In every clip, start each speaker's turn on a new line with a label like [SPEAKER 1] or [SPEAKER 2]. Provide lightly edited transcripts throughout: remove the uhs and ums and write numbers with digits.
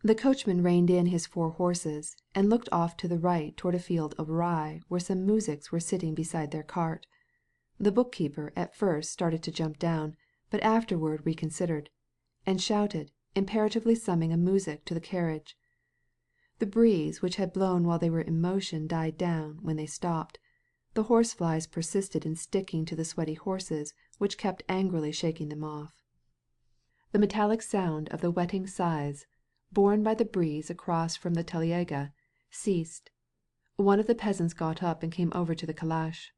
[SPEAKER 1] The coachman reined in his 4 horses and looked off to the right toward a field of rye where some moujiks were sitting beside their cart. The bookkeeper at first started to jump down, but afterward reconsidered, and shouted, imperatively summoning a moujik to the carriage. The breeze which had blown while they were in motion died down when they stopped. The horseflies persisted in sticking to the sweaty horses which kept angrily shaking them off. The metallic sound of the whetting scythes, borne by the breeze across from the telyaga, ceased. One of the peasants got up and came over to the calash.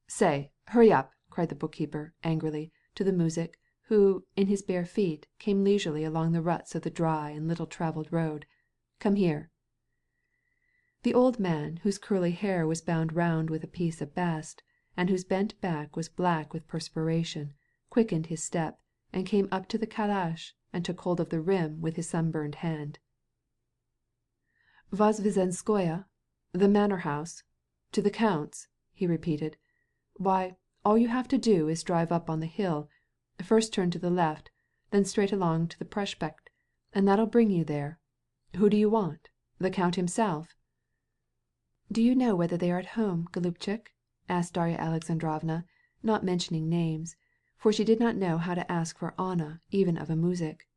[SPEAKER 1] "Say, hurry up!" cried the bookkeeper, angrily, to the moujik, who, in his bare feet, came leisurely along the ruts of the dry and little-travelled road. "Come here." The old man, whose curly hair was bound round with a piece of bast, and whose bent back was black with perspiration, quickened his step, and came up to the calash and took hold of the rim with his sunburned hand. "Vozdvizhenskoye? The manor house? To the count's?" he repeated. "Why, all you have to do is to drive up on the hill, first turn to the left, then straight along to the prospect, and that'll bring you there. Who do you want? The count himself?" "Do you know whether they are at home, Golubchik?" asked Darya Alexandrovna, not mentioning names, for she did not know how to ask for Anna even of a moujik.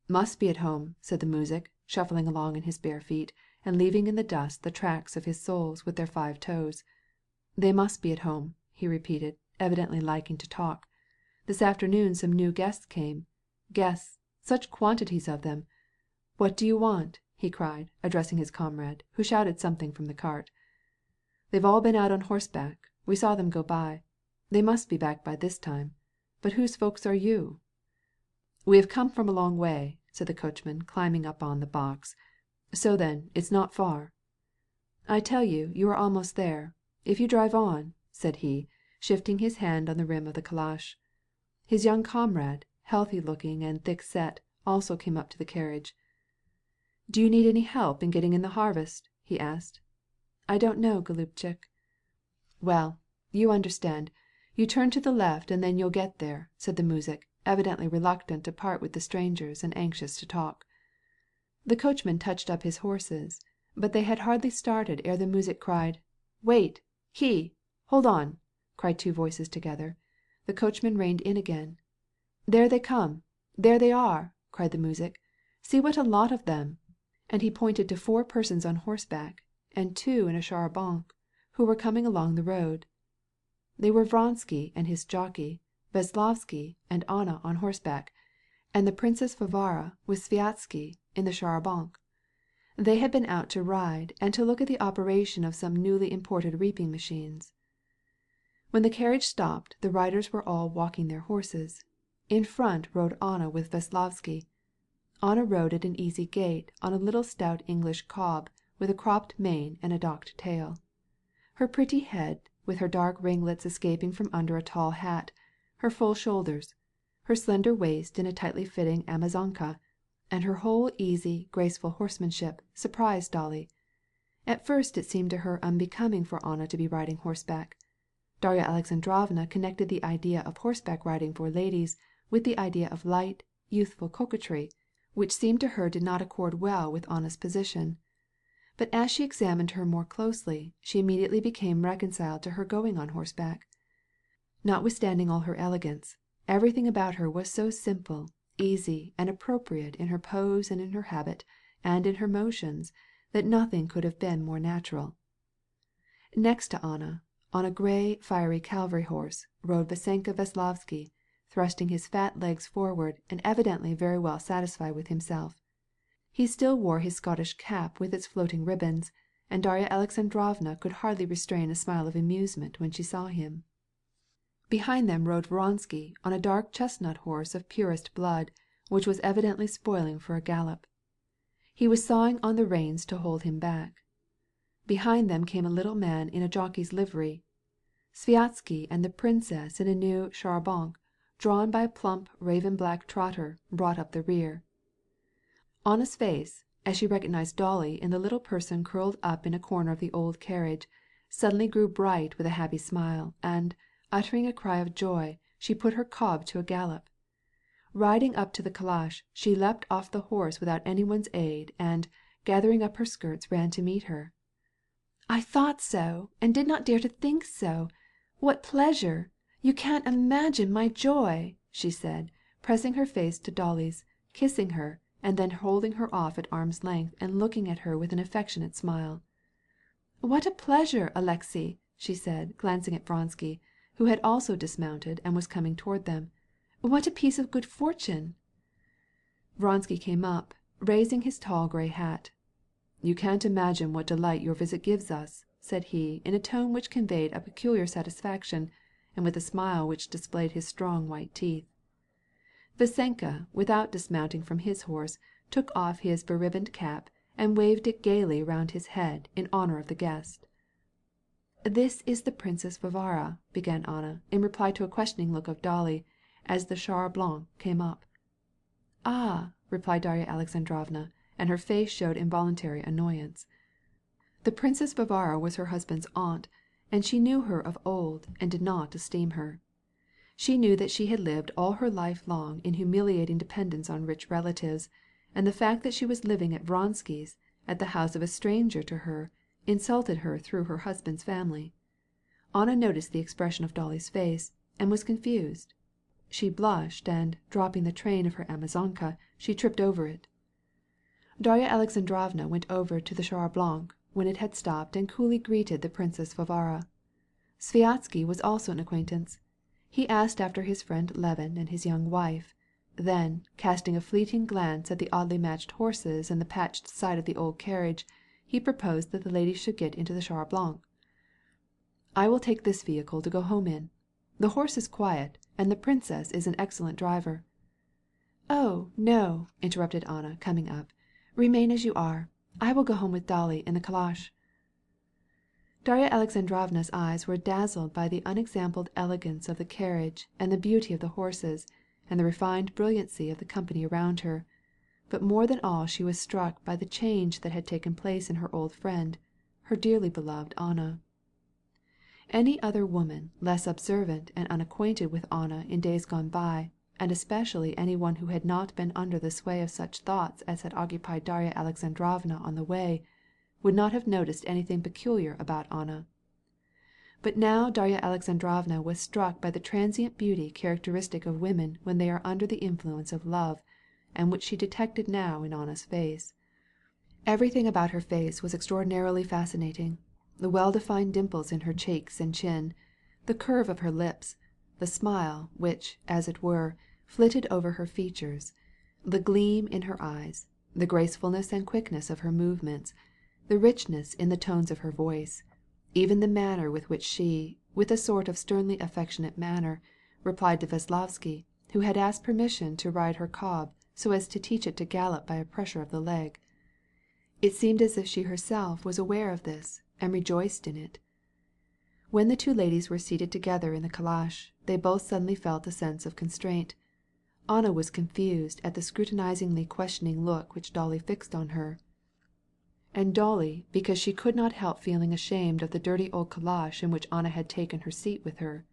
[SPEAKER 1] "Must be at home," said the moujik, shuffling along in his bare feet, and leaving in the dust the tracks of his soles with their 5 toes. "They must be at home," he repeated, evidently liking to talk. "This afternoon some new guests came. Guests! Such quantities of them! What do you want?" he cried, addressing his comrade, who shouted something from the cart. "They've all been out on horseback. We saw them go by. They must be back by this time. But whose folks are you?" "We have come from a long way," said the coachman, climbing up on the box. "So then, it's not far." "I tell you, you are almost there. If you drive on," said he, shifting his hand on the rim of the calash. His young comrade, healthy-looking and thick-set, also came up to the carriage. "Do you need any help in getting in the harvest?" he asked. "I don't know, Golubchik." "Well, you understand. You turn to the left and then you'll get there," said the moujik, evidently reluctant to part with the strangers and anxious to talk. The coachman touched up his horses, but they had hardly started ere the moujik cried, "Wait! Hold on!" cried 2 voices together. The coachman reined in again. "There they come! There they are!" cried the moujik. "See what a lot of them!" And he pointed to 4 persons on horseback, and 2 in a char à banc, who were coming along the road. They were Vronsky and his jockey, Veslovsky and Anna on horseback, and the Princess Varvara with Sviazhsky in the char à banc. They had been out to ride and to look at the operation of some newly imported reaping machines. When the carriage stopped, the riders were all walking their horses. In front rode Anna with Veslovsky. Anna rode at an easy gait on a little stout English cob with a cropped mane and a docked tail. Her pretty head, with her dark ringlets escaping from under a tall hat, her full shoulders, her slender waist in a tightly fitting amazonka, and her whole easy, graceful horsemanship, surprised Dolly. At first it seemed to her unbecoming for Anna to be riding horseback. Darya Alexandrovna connected the idea of horseback riding for ladies with the idea of light, youthful coquetry, which seemed to her did not accord well with Anna's position. But as she examined her more closely, she immediately became reconciled to her going on horseback. Notwithstanding all her elegance, everything about her was so simple, easy, and appropriate in her pose and in her habit and in her motions, that nothing could have been more natural. Next to Anna, on a gray, fiery cavalry horse, rode Vasenka Veslovsky, thrusting his fat legs forward and evidently very well satisfied with himself. He still wore his Scottish cap with its floating ribbons, and Darya Alexandrovna could hardly restrain a smile of amusement when she saw him. Behind them rode Vronsky on a dark chestnut horse of purest blood, which was evidently spoiling for a gallop. He was sawing on the reins to hold him back. Behind them came a little man in a jockey's livery. Sviazhsky and the princess in a new char à banc, drawn by a plump raven-black trotter, brought up the rear. Anna's face, as she recognized Dolly in the little person curled up in a corner of the old carriage, suddenly grew bright with a happy smile, and, uttering a cry of joy, she put her cob to a gallop. Riding up to the calash, she leapt off the horse without anyone's aid, and, gathering up her skirts, ran to meet her. "I thought so, and did not dare to think so. What pleasure! You can't imagine my joy," she said, pressing her face to Dolly's, kissing her, and then holding her off at arm's length and looking at her with an affectionate smile. "What a pleasure, Alexey!" she said, glancing at Vronsky, who had also dismounted and was coming toward them. "What a piece of good fortune!" Vronsky came up, raising his tall gray hat. "You can't imagine what delight your visit gives us," said he, in a tone which conveyed a peculiar satisfaction, and with a smile which displayed his strong white teeth. Vasenka, without dismounting from his horse, took off his beribboned cap and waved it gaily round his head in honor of the guest. "This is the Princess Varvara," began Anna, in reply to a questioning look of Dolly, as the char blanc came up. "Ah," replied Darya Alexandrovna, and her face showed involuntary annoyance. The Princess Varvara was her husband's aunt, and she knew her of old and did not esteem her. She knew that she had lived all her life long in humiliating dependence on rich relatives, and the fact that she was living at Vronsky's, at the house of a stranger to her, insulted her through her husband's family. Anna noticed the expression of Dolly's face, and was confused. She blushed, and, dropping the train of her Amazonka, she tripped over it. Darya Alexandrovna went over to the char blanc when it had stopped and coolly greeted the Princess Varvara. Sviazhsky was also an acquaintance. He asked after his friend Levin and his young wife. Then, casting a fleeting glance at the oddly matched horses and the patched side of the old carriage, he proposed that the ladies should get into the char blanc. "I will take this vehicle to go home in. The horse is quiet, and the princess is an excellent driver." "Oh, no," interrupted Anna, coming up. "Remain as you are. I will go home with Dolly in the calash." Darya Alexandrovna's eyes were dazzled by the unexampled elegance of the carriage and the beauty of the horses, and the refined brilliancy of the company around her. But more than all she was struck by the change that had taken place in her old friend, her dearly beloved Anna. Any other woman less observant and unacquainted with Anna in days gone by, and especially any one who had not been under the sway of such thoughts as had occupied Darya Alexandrovna on the way, would not have noticed anything peculiar about Anna. But now Darya Alexandrovna was struck by the transient beauty characteristic of women when they are under the influence of love, and which she detected now in Anna's face. Everything about her face was extraordinarily fascinating. The well-defined dimples in her cheeks and chin, the curve of her lips, the smile which, as it were, flitted over her features, the gleam in her eyes, the gracefulness and quickness of her movements, the richness in the tones of her voice, even the manner with which she, with a sort of sternly affectionate manner, replied to Veslovsky, who had asked permission to ride her cob so as to teach it to gallop by a pressure of the leg. It seemed as if she herself was aware of this and rejoiced in it. When the two ladies were seated together in the calash, they both suddenly felt a sense of constraint. Anna was confused at the scrutinizingly questioning look which Dolly fixed on her, and Dolly because she could not help feeling ashamed of the dirty old calash in which Anna had taken her seat with her.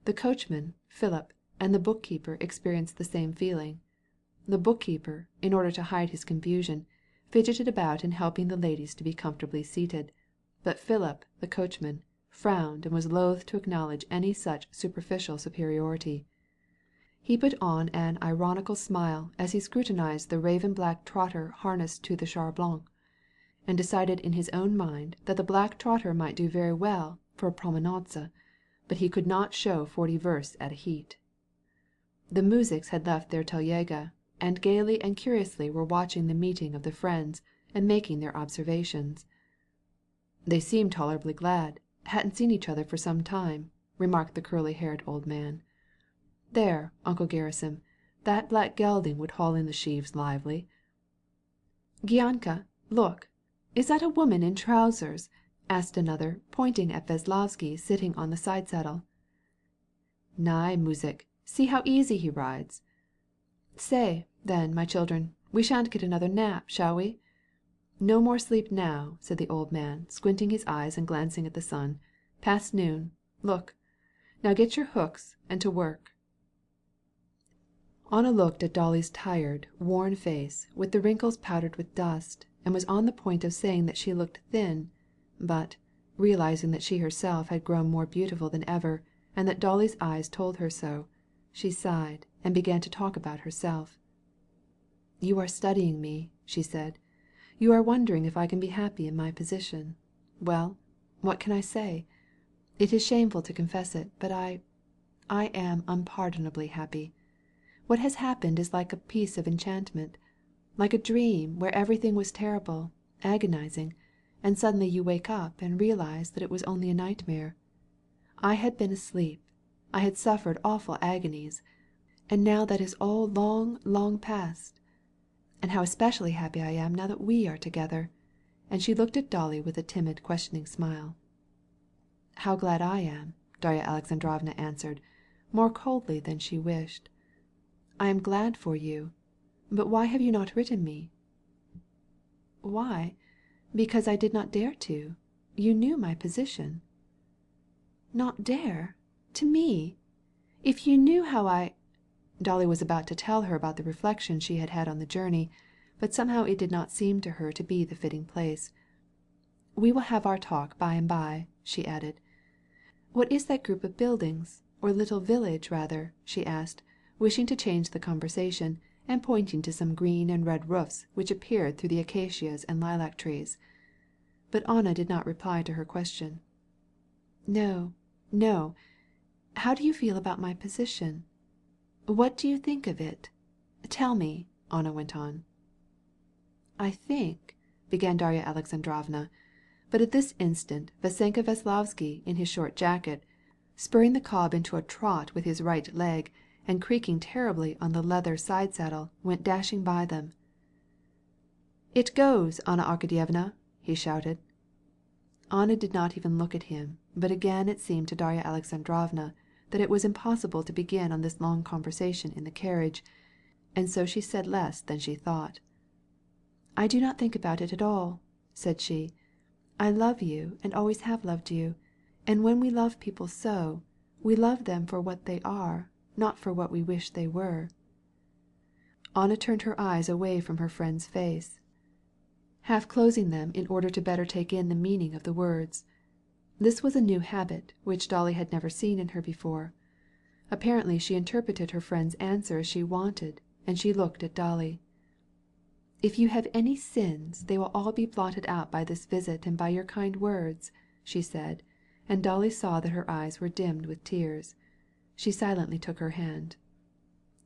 [SPEAKER 1] The coachman, Philip, and the bookkeeper experienced the same feeling. The bookkeeper, in order to hide his confusion, fidgeted about in helping the ladies to be comfortably seated, but Philip, the coachman, frowned and was loath to acknowledge any such superficial superiority. He put on an ironical smile as he scrutinized the raven-black trotter harnessed to the char blanc, and decided in his own mind that the black trotter might do very well for a promenade, but he could not show 40 versts at a heat. The Muziks had left their telega, and gaily and curiously were watching the meeting of the friends and making their observations. "They seem tolerably glad, hadn't seen each other for some time," remarked the curly-haired old man. "There, Uncle Gerasim, that black gelding would haul in the sheaves lively." "Gyanka, look, is that a woman in trousers?" asked another, pointing at Veslovsky sitting on the side saddle. "Nay, Muzik, see how easy he rides." "Say, then, my children, we shan't get another nap, shall we?" "No more sleep now," said the old man, squinting his eyes and glancing at the sun. "Past noon. Look. Now get your hooks and to work." Anna looked at Dolly's tired, worn face, with the wrinkles powdered with dust, and was on the point of saying that she looked thin, but, realizing that she herself had grown more beautiful than ever, and that Dolly's eyes told her so, she sighed, and began to talk about herself. "You are studying me," she said. "You are wondering if I can be happy in my position. Well, what can I say? It is shameful to confess it, but I am unpardonably happy. What has happened is like a piece of enchantment, like a dream where everything was terrible, agonizing, and suddenly you wake up and realize that it was only a nightmare. I had been asleep. I had suffered awful agonies. And now that is all long, long past. And how especially happy I am now that we are together." And she looked at Dolly with a timid, questioning smile. "How glad I am," Darya Alexandrovna answered, more coldly than she wished. "I am glad for you. But why have you not written me?" "Why? Because I did not dare to. You knew my position." "Not dare? To me? If you knew how I—" Dolly was about to tell her about the reflections she had had on the journey, but somehow it did not seem to her to be the fitting place. "We will have our talk by and by," she added. "What is that group of buildings, or little village rather?" she asked, wishing to change the conversation, and pointing to some green and red roofs which appeared through the acacias and lilac trees. But Anna did not reply to her question. "No, no. How do you feel about my position? What do you think of it? Tell me," Anna went on. "I think," began Darya Alexandrovna, but at this instant Vasenka Veslovsky in his short jacket, spurring the cob into a trot with his right leg, and creaking terribly on the leather side saddle, went dashing by them. "It goes, Anna Arkadyevna!" he shouted. Anna did not even look at him, but again it seemed to Darya Alexandrovna that it was impossible to begin on this long conversation in the carriage, and so she said less than she thought. "I do not think about it at all," said she. "I love you and always have loved you, and when we love people so, we love them for what they are, not for what we wish they were." Anna turned her eyes away from her friend's face, half closing them in order to better take in the meaning of the words. This was a new habit which Dolly had never seen in her before. Apparently she interpreted her friend's answer as she wanted, and she looked at Dolly. "If you have any sins, they will all be blotted out by this visit and by your kind words," she said, and Dolly saw that her eyes were dimmed with tears. She silently took her hand.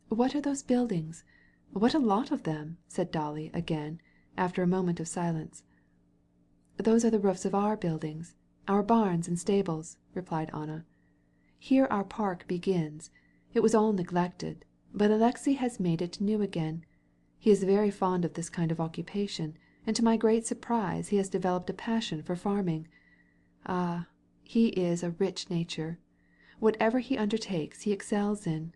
[SPEAKER 1] "What are those buildings? What a lot of them!" said Dolly again, after a moment of silence. "Those are the roofs of our buildings, our barns and stables," replied Anna. "Here our park begins. It was all neglected, but Alexei has made it new again. He is very fond of this kind of occupation, and to my great surprise he has developed a passion for farming. Ah, he is a rich nature. Whatever he undertakes he excels in.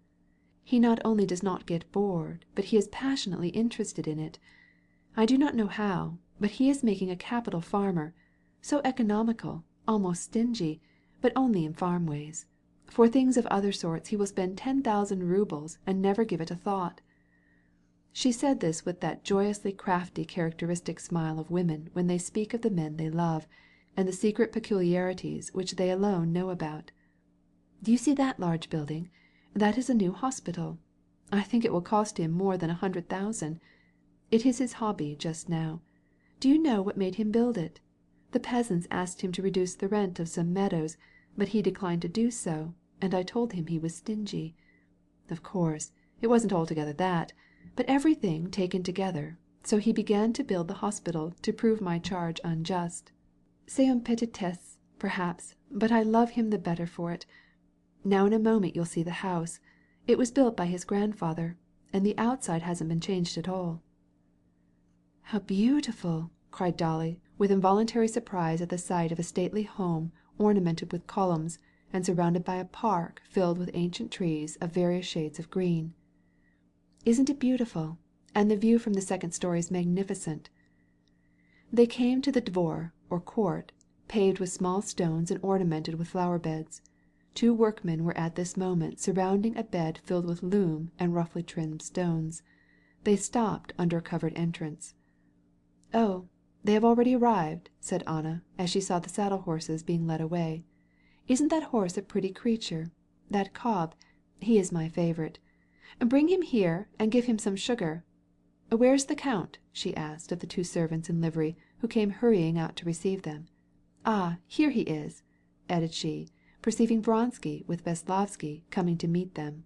[SPEAKER 1] He not only does not get bored, but he is passionately interested in it. I do not know how, but he is making a capital farmer, so economical, almost stingy, but only in farm ways. For things of other sorts he will spend 10,000 rubles and never give it a thought." She said this with that joyously crafty characteristic smile of women when they speak of the men they love, and the secret peculiarities which they alone know about. "Do you see that large building? That is a new hospital. I think it will cost him more than 100,000. It is his hobby just now. Do you know what made him build it? The peasants asked him to reduce the rent of some meadows, but he declined to do so, and I told him he was stingy. Of course, it wasn't altogether that, but everything taken together, so he began to build the hospital to prove my charge unjust. C'est une petitesse, perhaps, but I love him the better for it. Now in a moment you'll see the house. It was built by his grandfather, and the outside hasn't been changed at all." "How beautiful!" cried Dolly, with involuntary surprise at the sight of a stately home ornamented with columns and surrounded by a park filled with ancient trees of various shades of green. "Isn't it beautiful? And the view from the second story is magnificent." They came to the dvor, or court, paved with small stones and ornamented with flower beds. 2 workmen were at this moment surrounding a bed filled with loam and roughly trimmed stones. They stopped under a covered entrance. "Oh, they have already arrived," said Anna, as she saw the saddle horses being led away. "Isn't that horse a pretty creature? That cob, he is my favorite. Bring him here and give him some sugar. Where is the count?" she asked of the 2 servants in livery who came hurrying out to receive them. "Ah, here he is," added she, perceiving Vronsky with Veslovsky coming to meet them.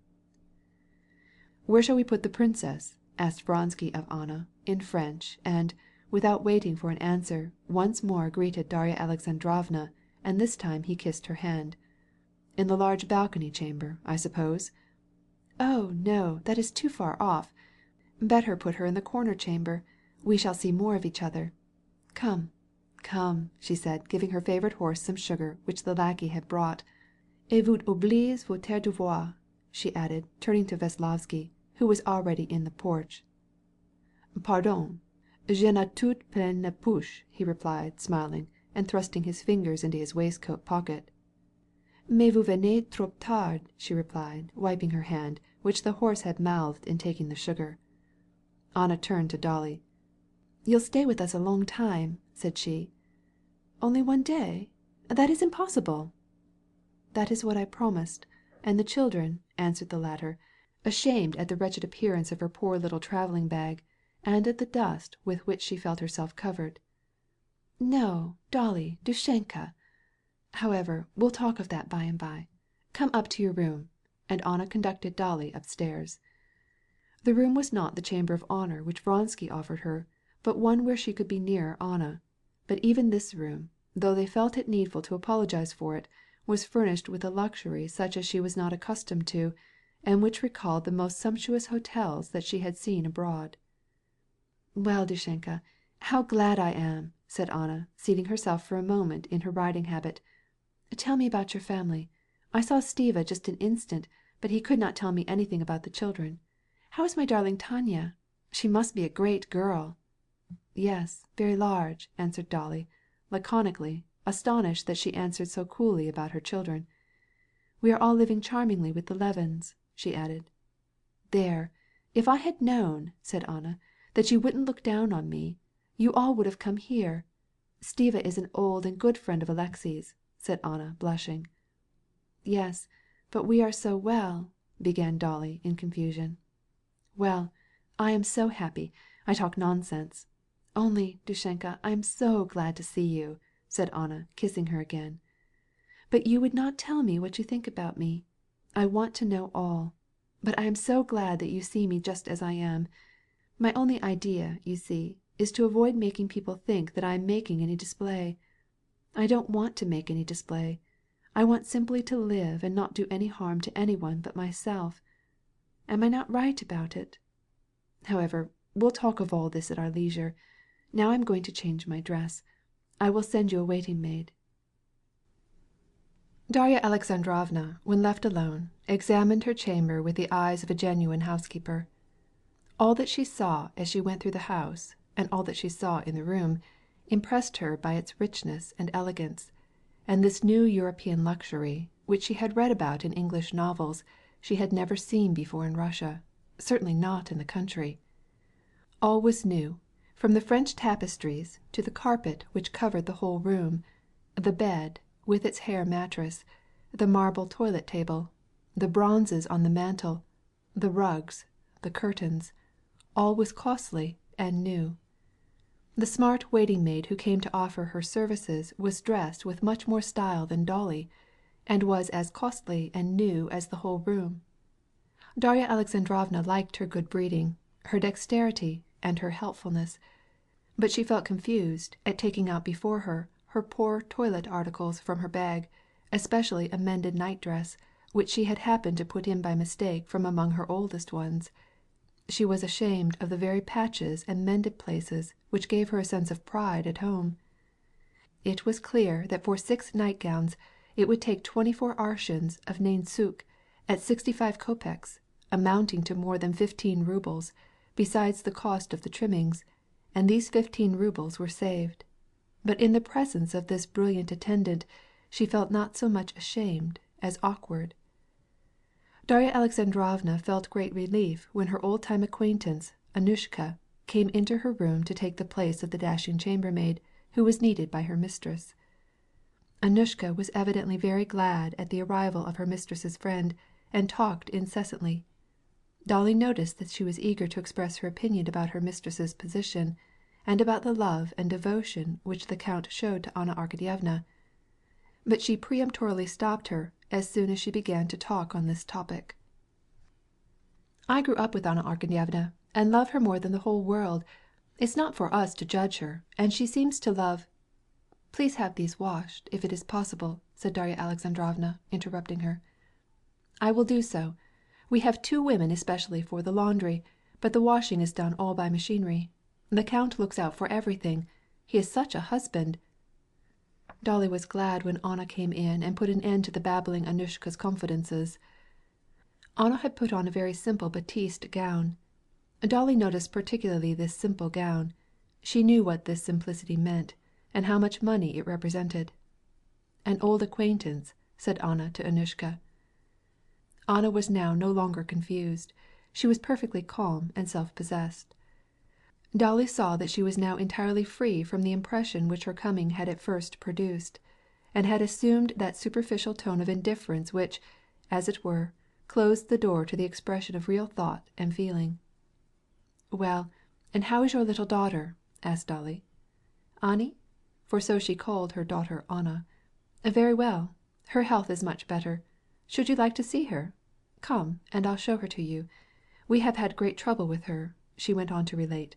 [SPEAKER 1] "Where shall we put the princess?" asked Vronsky of Anna, in French, and, without waiting for an answer, once more greeted Darya Alexandrovna, and this time he kissed her hand. "In the large balcony chamber, I suppose?" "Oh, no, that is too far off. Better put her in the corner chamber. We shall see more of each other. Come, come," she said, giving her favorite horse some sugar which the lackey had brought. "Et vous oubliez votre devoir," she added, turning to Veslovsky, who was already in the porch. "Pardon, je n'ai tout plein la poche," he replied, smiling, and thrusting his fingers into his waistcoat pocket. "Mais vous venez trop tard," she replied, wiping her hand, which the horse had mouthed in taking the sugar. Anna turned to Dolly. "You'll stay with us a long time," said she. "Only one day? That is impossible." "That is what I promised. And the children," answered the latter, ashamed at the wretched appearance of her poor little traveling bag, and at the dust with which she felt herself covered. "No, Dolly, Dushenka. However, we'll talk of that by and by. Come up to your room," and Anna conducted Dolly upstairs. The room was not the chamber of honor which Vronsky offered her, but one where she could be nearer Anna. But even this room, though they felt it needful to apologize for it, was furnished with a luxury such as she was not accustomed to, and which recalled the most sumptuous hotels that she had seen abroad. "Well, Dushenka, how glad I am," said Anna, seating herself for a moment in her riding habit. "Tell me about your family. I saw Stiva just an instant, but he could not tell me anything about the children. How is my darling Tanya? She must be a great girl." "Yes, very large," answered Dolly, laconically, astonished that she answered so coolly about her children. "We are all living charmingly with the Levins," she added. "There, if I had known," said Anna, "that you wouldn't look down on me, you all would have come here. Stiva is an old and good friend of Alexei's," said Anna, blushing. "Yes, but we are so well," began Dolly in confusion. "Well, I am so happy. I talk nonsense. Only, Dushenka, I am so glad to see you," said Anna, kissing her again. "But you would not tell me what you think about me. I want to know all. But I am so glad that you see me just as I am. My only idea, you see, is to avoid making people think that I am making any display. I don't want to make any display. I want simply to live and not do any harm to anyone but myself. Am I not right about it? However, we'll talk of all this at our leisure. Now I'm going to change my dress. I will send you a waiting maid." Darya Alexandrovna, when left alone, examined her chamber with the eyes of a genuine housekeeper. All that she saw as she went through the house, and all that she saw in the room, impressed her by its richness and elegance, and this new European luxury, which she had read about in English novels, she had never seen before in Russia, certainly not in the country. All was new, from the French tapestries to the carpet which covered the whole room, the bed, with its hair mattress, the marble toilet table, the bronzes on the mantel, the rugs, the curtains. All was costly and new. The smart waiting maid who came to offer her services was dressed with much more style than Dolly, and was as costly and new as the whole room. Darya Alexandrovna liked her good breeding, her dexterity, and her helpfulness, but she felt confused at taking out before her poor toilet articles from her bag, especially a mended nightdress, which she had happened to put in by mistake from among her oldest ones. She was ashamed of the very patches and mended places which gave her a sense of pride at home. It was clear that for 6 nightgowns it would take 24 arshins of nain-souk at 65 kopecks, amounting to more than 15 rubles, besides the cost of the trimmings, and these 15 rubles were saved. But in the presence of this brilliant attendant she felt not so much ashamed as awkward. Darya Alexandrovna felt great relief when her old-time acquaintance, Annushka, came into her room to take the place of the dashing chambermaid who was needed by her mistress. Annushka was evidently very glad at the arrival of her mistress's friend, and talked incessantly. Dolly noticed that she was eager to express her opinion about her mistress's position, and about the love and devotion which the count showed to Anna Arkadyevna, but she peremptorily stopped her as soon as she began to talk on this topic. "I grew up with Anna Arkadyevna, and love her more than the whole world. It's not for us to judge her, and she seems to love—" "Please have these washed, if it is possible," said Darya Alexandrovna, interrupting her. "I will do so. We have 2 women especially for the laundry, but the washing is done all by machinery. The count looks out for everything. He is such a husband." Dolly was glad when Anna came in and put an end to the babbling Annushka's confidences. Anna had put on a very simple batiste gown. Dolly noticed particularly this simple gown. She knew what this simplicity meant, and how much money it represented. "An old acquaintance," said Anna to Annushka. Anna was now no longer confused. She was perfectly calm and self-possessed. Dolly saw that she was now entirely free from the impression which her coming had at first produced, and had assumed that superficial tone of indifference which, as it were, closed the door to the expression of real thought and feeling. "Well, and how is your little daughter?" asked Dolly. "Annie?" for so she called her daughter Anna. "Very well. Her health is much better. Should you like to see her? Come, and I'll show her to you. We have had great trouble with her," she went on to relate.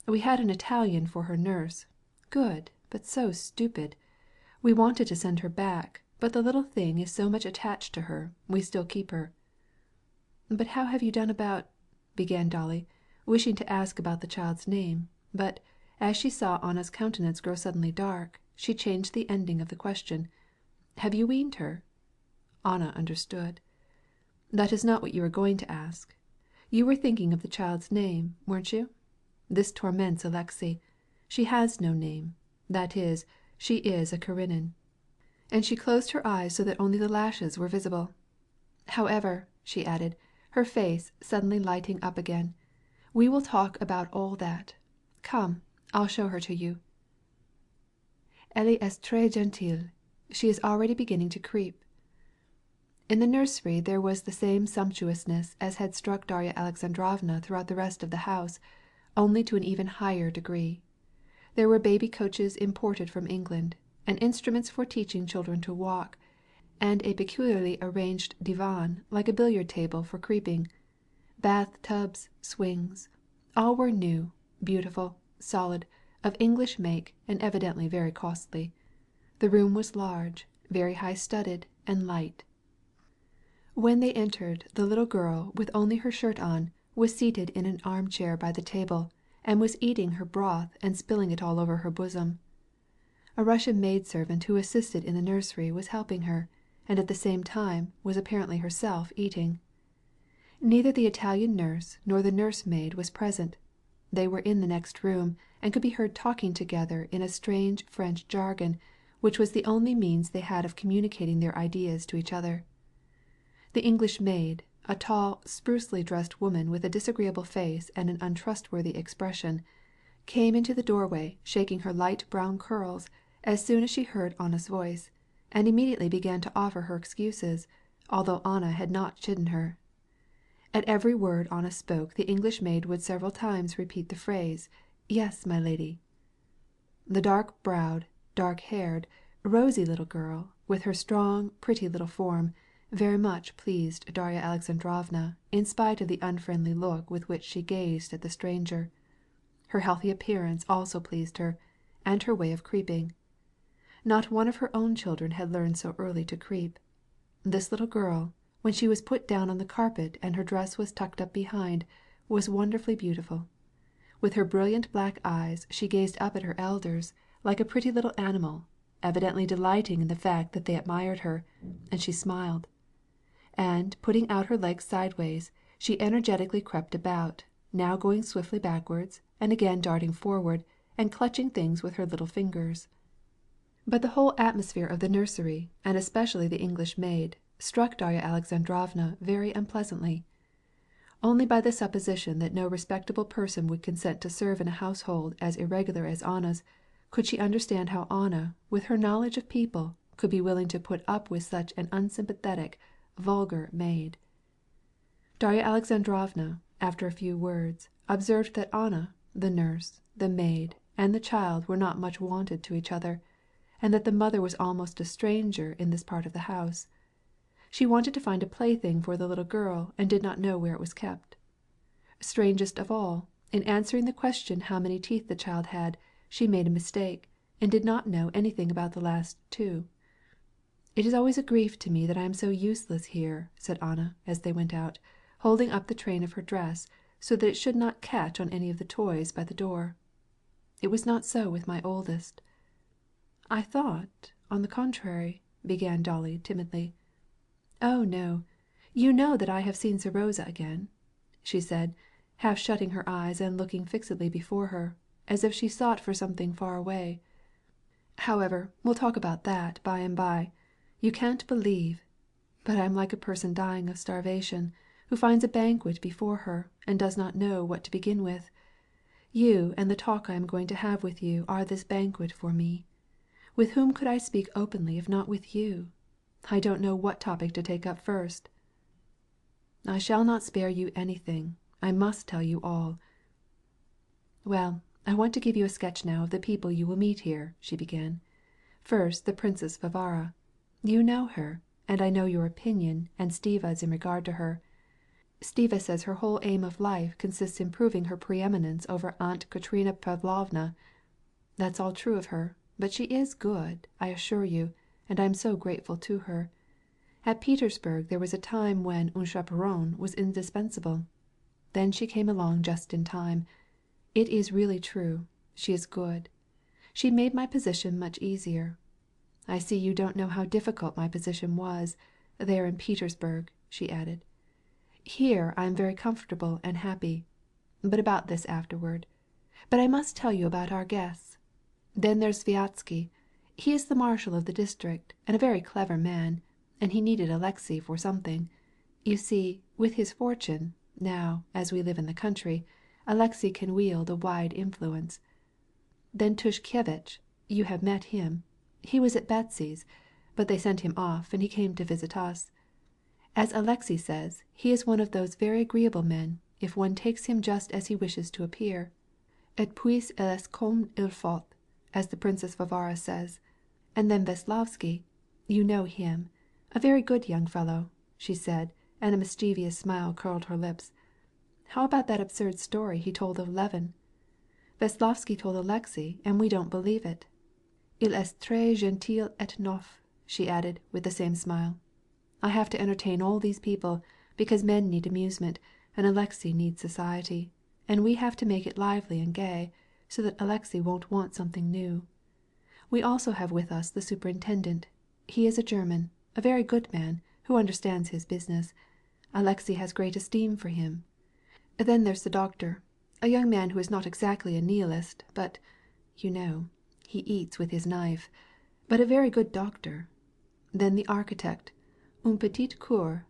[SPEAKER 1] "We had an Italian for her nurse. Good, but so stupid. We wanted to send her back, but the little thing is so much attached to her, we still keep her." "But how have you done about—" began Dolly, wishing to ask about the child's name, but, as she saw Anna's countenance grow suddenly dark, she changed the ending of the question. "Have you weaned her?" Anna understood. "That is not what you were going to ask. You were thinking of the child's name, weren't you? This torments Alexey. She has no name. That is, she is a Karenin." And she closed her eyes so that only the lashes were visible. "However," she added, her face suddenly lighting up again, "we will talk about all that. Come, I'll show her to you. Elle est très gentille. She is already beginning to creep." In the nursery there was the same sumptuousness as had struck Darya Alexandrovna throughout the rest of the house, only to an even higher degree. There were baby coaches imported from England, and instruments for teaching children to walk, and a peculiarly arranged divan like a billiard table for creeping. Bath tubs, swings, all were new, beautiful, solid, of English make, and evidently very costly. The room was large, very high-studded, and light. When they entered, the little girl, with only her shirt on, was seated in an armchair by the table, and was eating her broth and spilling it all over her bosom. A Russian maidservant who assisted in the nursery was helping her, and at the same time was apparently herself eating. Neither the Italian nurse nor the nursemaid was present. They were in the next room, and could be heard talking together in a strange French jargon, which was the only means they had of communicating their ideas to each other. The English maid, a tall, sprucely dressed woman with a disagreeable face and an untrustworthy expression, came into the doorway shaking her light brown curls as soon as she heard Anna's voice, and immediately began to offer her excuses, although Anna had not chidden her. At every word Anna spoke the English maid would several times repeat the phrase, "Yes, my lady." The dark-browed, dark-haired, rosy little girl, with her strong, pretty little form, very much pleased Darya Alexandrovna in spite of the unfriendly look with which she gazed at the stranger. Her healthy appearance also pleased her, and her way of creeping. Not one of her own children had learned so early to creep. This little girl, when she was put down on the carpet and her dress was tucked up behind, was wonderfully beautiful. With her brilliant black eyes she gazed up at her elders like a pretty little animal, evidently delighting in the fact that they admired her, and she smiled. And, putting out her legs sideways, she energetically crept about, now going swiftly backwards, and again darting forward, and clutching things with her little fingers. But the whole atmosphere of the nursery, and especially the English maid, struck Darya Alexandrovna very unpleasantly. Only by the supposition that no respectable person would consent to serve in a household as irregular as Anna's could she understand how Anna, with her knowledge of people, could be willing to put up with such an unsympathetic, vulgar maid. Darya Alexandrovna, after a few words, observed that Anna, the nurse, the maid, and the child were not much wanted to each other, and that the mother was almost a stranger in this part of the house. She wanted to find a plaything for the little girl and did not know where it was kept. Strangest of all, in answering the question how many teeth the child had, she made a mistake, and did not know anything about the last two. "It is always a grief to me that I am so useless here," said Anna, as they went out, holding up the train of her dress so that it should not catch on any of the toys by the door. It was not so with my oldest. "I thought, on the contrary," began Dolly timidly. "Oh no, you know that I have seen Serosa again," she said, half shutting her eyes and looking fixedly before her, as if she sought for something far away. "However, we'll talk about that by and by. You can't believe. But I am like a person dying of starvation, who finds a banquet before her, and does not know what to begin with. You and the talk I am going to have with you are this banquet for me. With whom could I speak openly if not with you? I don't know what topic to take up first." "I shall not spare you anything. I must tell you all." "Well, I want to give you a sketch now of the people you will meet here," she began. "First, the Princess Varvara. You know her, and I know your opinion and Stiva's in regard to her. Stiva says her whole aim of life consists in proving her preeminence over Aunt Katerina Pavlovna. That's all true of her, but she is good, I assure you, and I am so grateful to her. At Petersburg there was a time when un chaperon was indispensable. Then she came along just in time. It is really true. She is good. She made my position much easier. I see you don't know how difficult my position was, there in Petersburg," she added. "Here I am very comfortable and happy. But about this afterward. But I must tell you about our guests. Then there's Sviatsky. He is the marshal of the district, and a very clever man, and he needed Alexei for something. You see, with his fortune, now, as we live in the country, Alexei can wield a wide influence. Then Tushkevitch, you have met him. He was at Betsy's, but they sent him off, and he came to visit us. As Alexei says, he is one of those very agreeable men, if one takes him just as he wishes to appear. Et puis il est comme il faut, as the Princess Varvara says. And then Veslavsky, you know him. A very good young fellow," she said, and a mischievous smile curled her lips. "How about that absurd story he told of Levin? Veslavsky told Alexei, and we don't believe it. Il est très gentil et neuf," she added, with the same smile. "I have to entertain all these people, because men need amusement, and Alexei needs society, and we have to make it lively and gay, so that Alexei won't want something new. We also have with us the superintendent. He is a German, a very good man, who understands his business. Alexei has great esteem for him. Then there's the doctor, a young man who is not exactly a nihilist, but, you know, he eats with his knife, but a very good doctor. Then the architect, un petit coeur."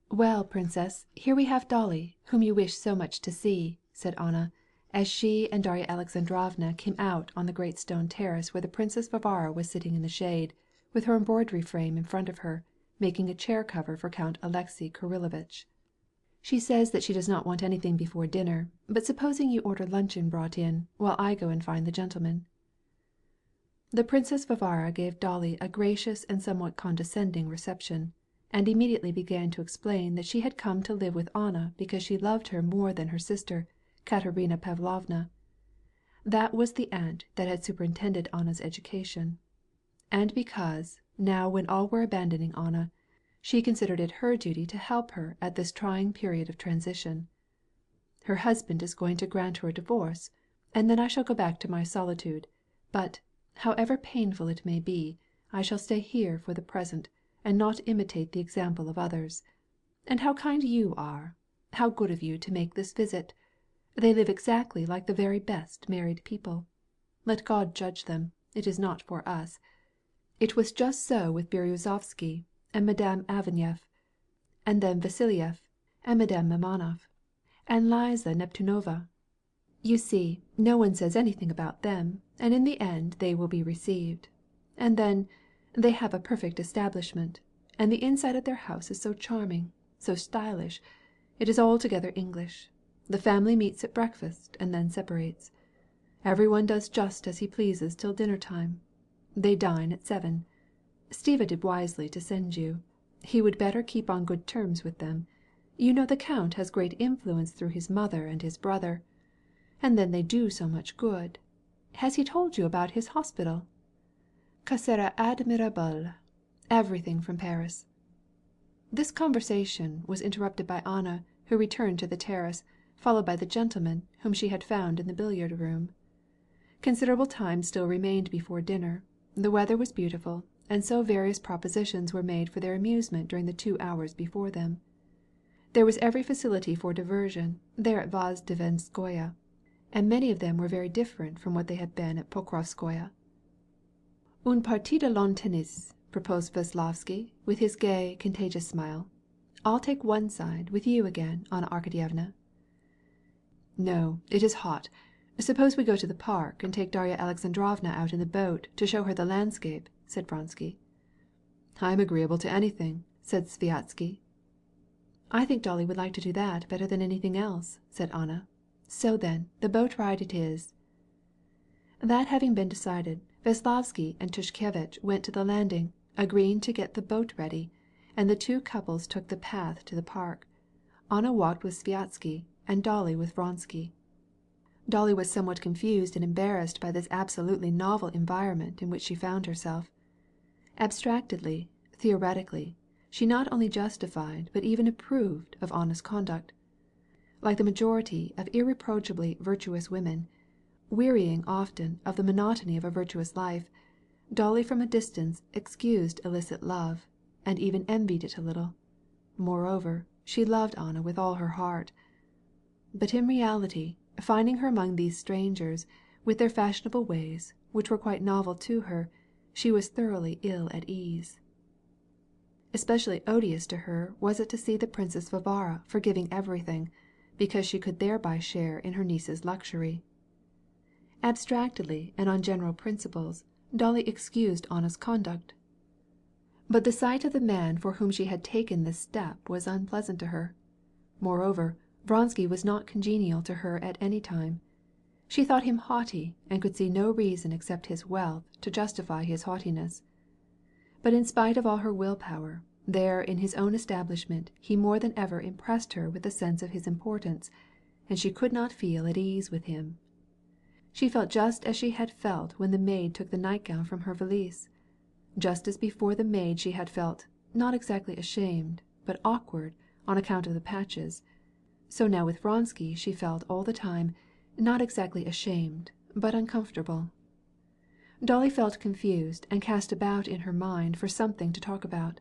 [SPEAKER 1] "Well, Princess, here we have Dolly, whom you wish so much to see," said Anna, as she and Darya Alexandrovna came out on the great stone terrace where the Princess Varvara was sitting in the shade, with her embroidery frame in front of her, making a chair cover for Count Alexei Kirillovitch. "She says that she does not want anything before dinner, but supposing you order luncheon brought in, while I go and find the gentleman." The Princess Varvara gave Dolly a gracious and somewhat condescending reception, and immediately began to explain that she had come to live with Anna because she loved her more than her sister, Katerina Pavlovna. That was the aunt that had superintended Anna's education. And because, now when all were abandoning Anna, she considered it her duty to help her at this trying period of transition. "Her husband is going to grant her a divorce, and then I shall go back to my solitude, but, however painful it may be, I shall stay here for the present, and not imitate the example of others. And how kind you are! How good of you to make this visit! They live exactly like the very best married people. Let God judge them. It is not for us. It was just so with Berezovsky and Madame Avenev, and then Vasiliev and Madame Mamonov, and Liza Neptunova. You see, no one says anything about them, and in the end they will be received. And then, they have a perfect establishment, and the inside of their house is so charming, so stylish. It is altogether English. The family meets at breakfast and then separates. Every one does just as he pleases till dinner time. They dine at 7. Stiva did wisely to send you. He would better keep on good terms with them. You know the count has great influence through his mother and his brother. And then they do so much good. Has he told you about his hospital? Ça sera admirable. Everything from Paris." This conversation was interrupted by Anna, who returned to the terrace, followed by the gentleman whom she had found in the billiard room. Considerable time still remained before dinner. The weather was beautiful, and so various propositions were made for their amusement during the 2 hours before them. There was every facility for diversion there at Vozdvizhenskoye, and many of them were very different from what they had been at Pokrovskoye. "Une partie de lawn tennis," proposed Veslovsky, with his gay, contagious smile. "I'll take one side, with you again, Anna Arkadyevna." "No, it is hot. Suppose we go to the park, and take Darya Alexandrovna out in the boat to show her the landscape," said Vronsky. "I am agreeable to anything," said Sviazhsky. "I think Dolly would like to do that better than anything else," said Anna. "So then, the boat ride it is." That having been decided, Veslovsky and Tushkevitch went to the landing, agreeing to get the boat ready, and the two couples took the path to the park. Anna walked with Sviazhsky, and Dolly with Vronsky. Dolly was somewhat confused and embarrassed by this absolutely novel environment in which she found herself. Abstractedly, theoretically, she not only justified but even approved of Anna's conduct. Like the majority of irreproachably virtuous women, wearying often of the monotony of a virtuous life, Dolly from a distance excused illicit love, and even envied it a little. Moreover, she loved Anna with all her heart. But in reality, finding her among these strangers, with their fashionable ways, which were quite novel to her, she was thoroughly ill at ease. Especially odious to her was it to see the Princess Varvara forgiving everything, because she could thereby share in her niece's luxury. Abstractedly and on general principles, Dolly excused Anna's conduct. But the sight of the man for whom she had taken this step was unpleasant to her. Moreover, Vronsky was not congenial to her at any time. She thought him haughty, and could see no reason except his wealth to justify his haughtiness. But in spite of all her willpower, there in his own establishment he more than ever impressed her with a sense of his importance, and she could not feel at ease with him. She felt just as she had felt when the maid took the nightgown from her valise. Just as before the maid she had felt, not exactly ashamed, but awkward on account of the patches. So now with Vronsky she felt all the time, not exactly ashamed, but uncomfortable. Dolly felt confused and cast about in her mind for something to talk about.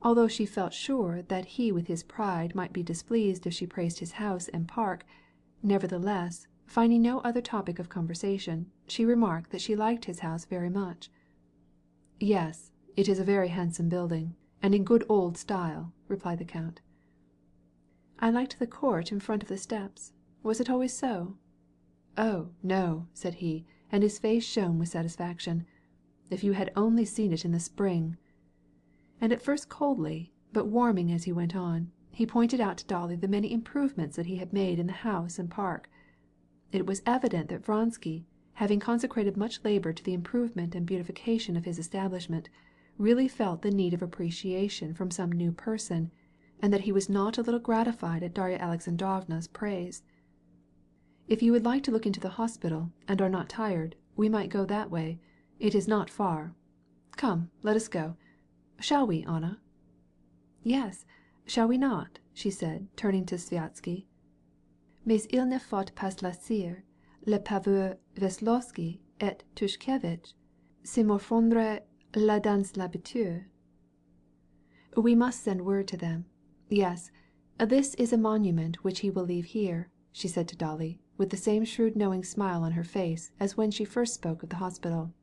[SPEAKER 1] Although she felt sure that he with his pride might be displeased if she praised his house and park, nevertheless, finding no other topic of conversation, she remarked that she liked his house very much. "Yes, it is a very handsome building, and in good old style," replied the count. "I liked the court in front of the steps. Was it always so?" "Oh, no," said he, and his face shone with satisfaction. "If you had only seen it in the spring!" And at first coldly, but warming as he went on, he pointed out to Dolly the many improvements that he had made in the house and park. It was evident that Vronsky, having consecrated much labor to the improvement and beautification of his establishment, really felt the need of appreciation from some new person, and that he was not a little gratified at Darya Alexandrovna's praise. "If you would like to look into the hospital, and are not tired, we might go that way. It is not far. Come, let us go. Shall we, Anna?" "Yes, shall we not?" she said, turning to Sviazhsky. "Mais il ne faut pas laisser les pauvres Veslovsky et Tushkevitch se morfondre là dans l'habitude." "We must send word to them. Yes, this is a monument which he will leave here," she said to Dolly, with the same shrewd knowing smile on her face as when she first spoke of the hospital.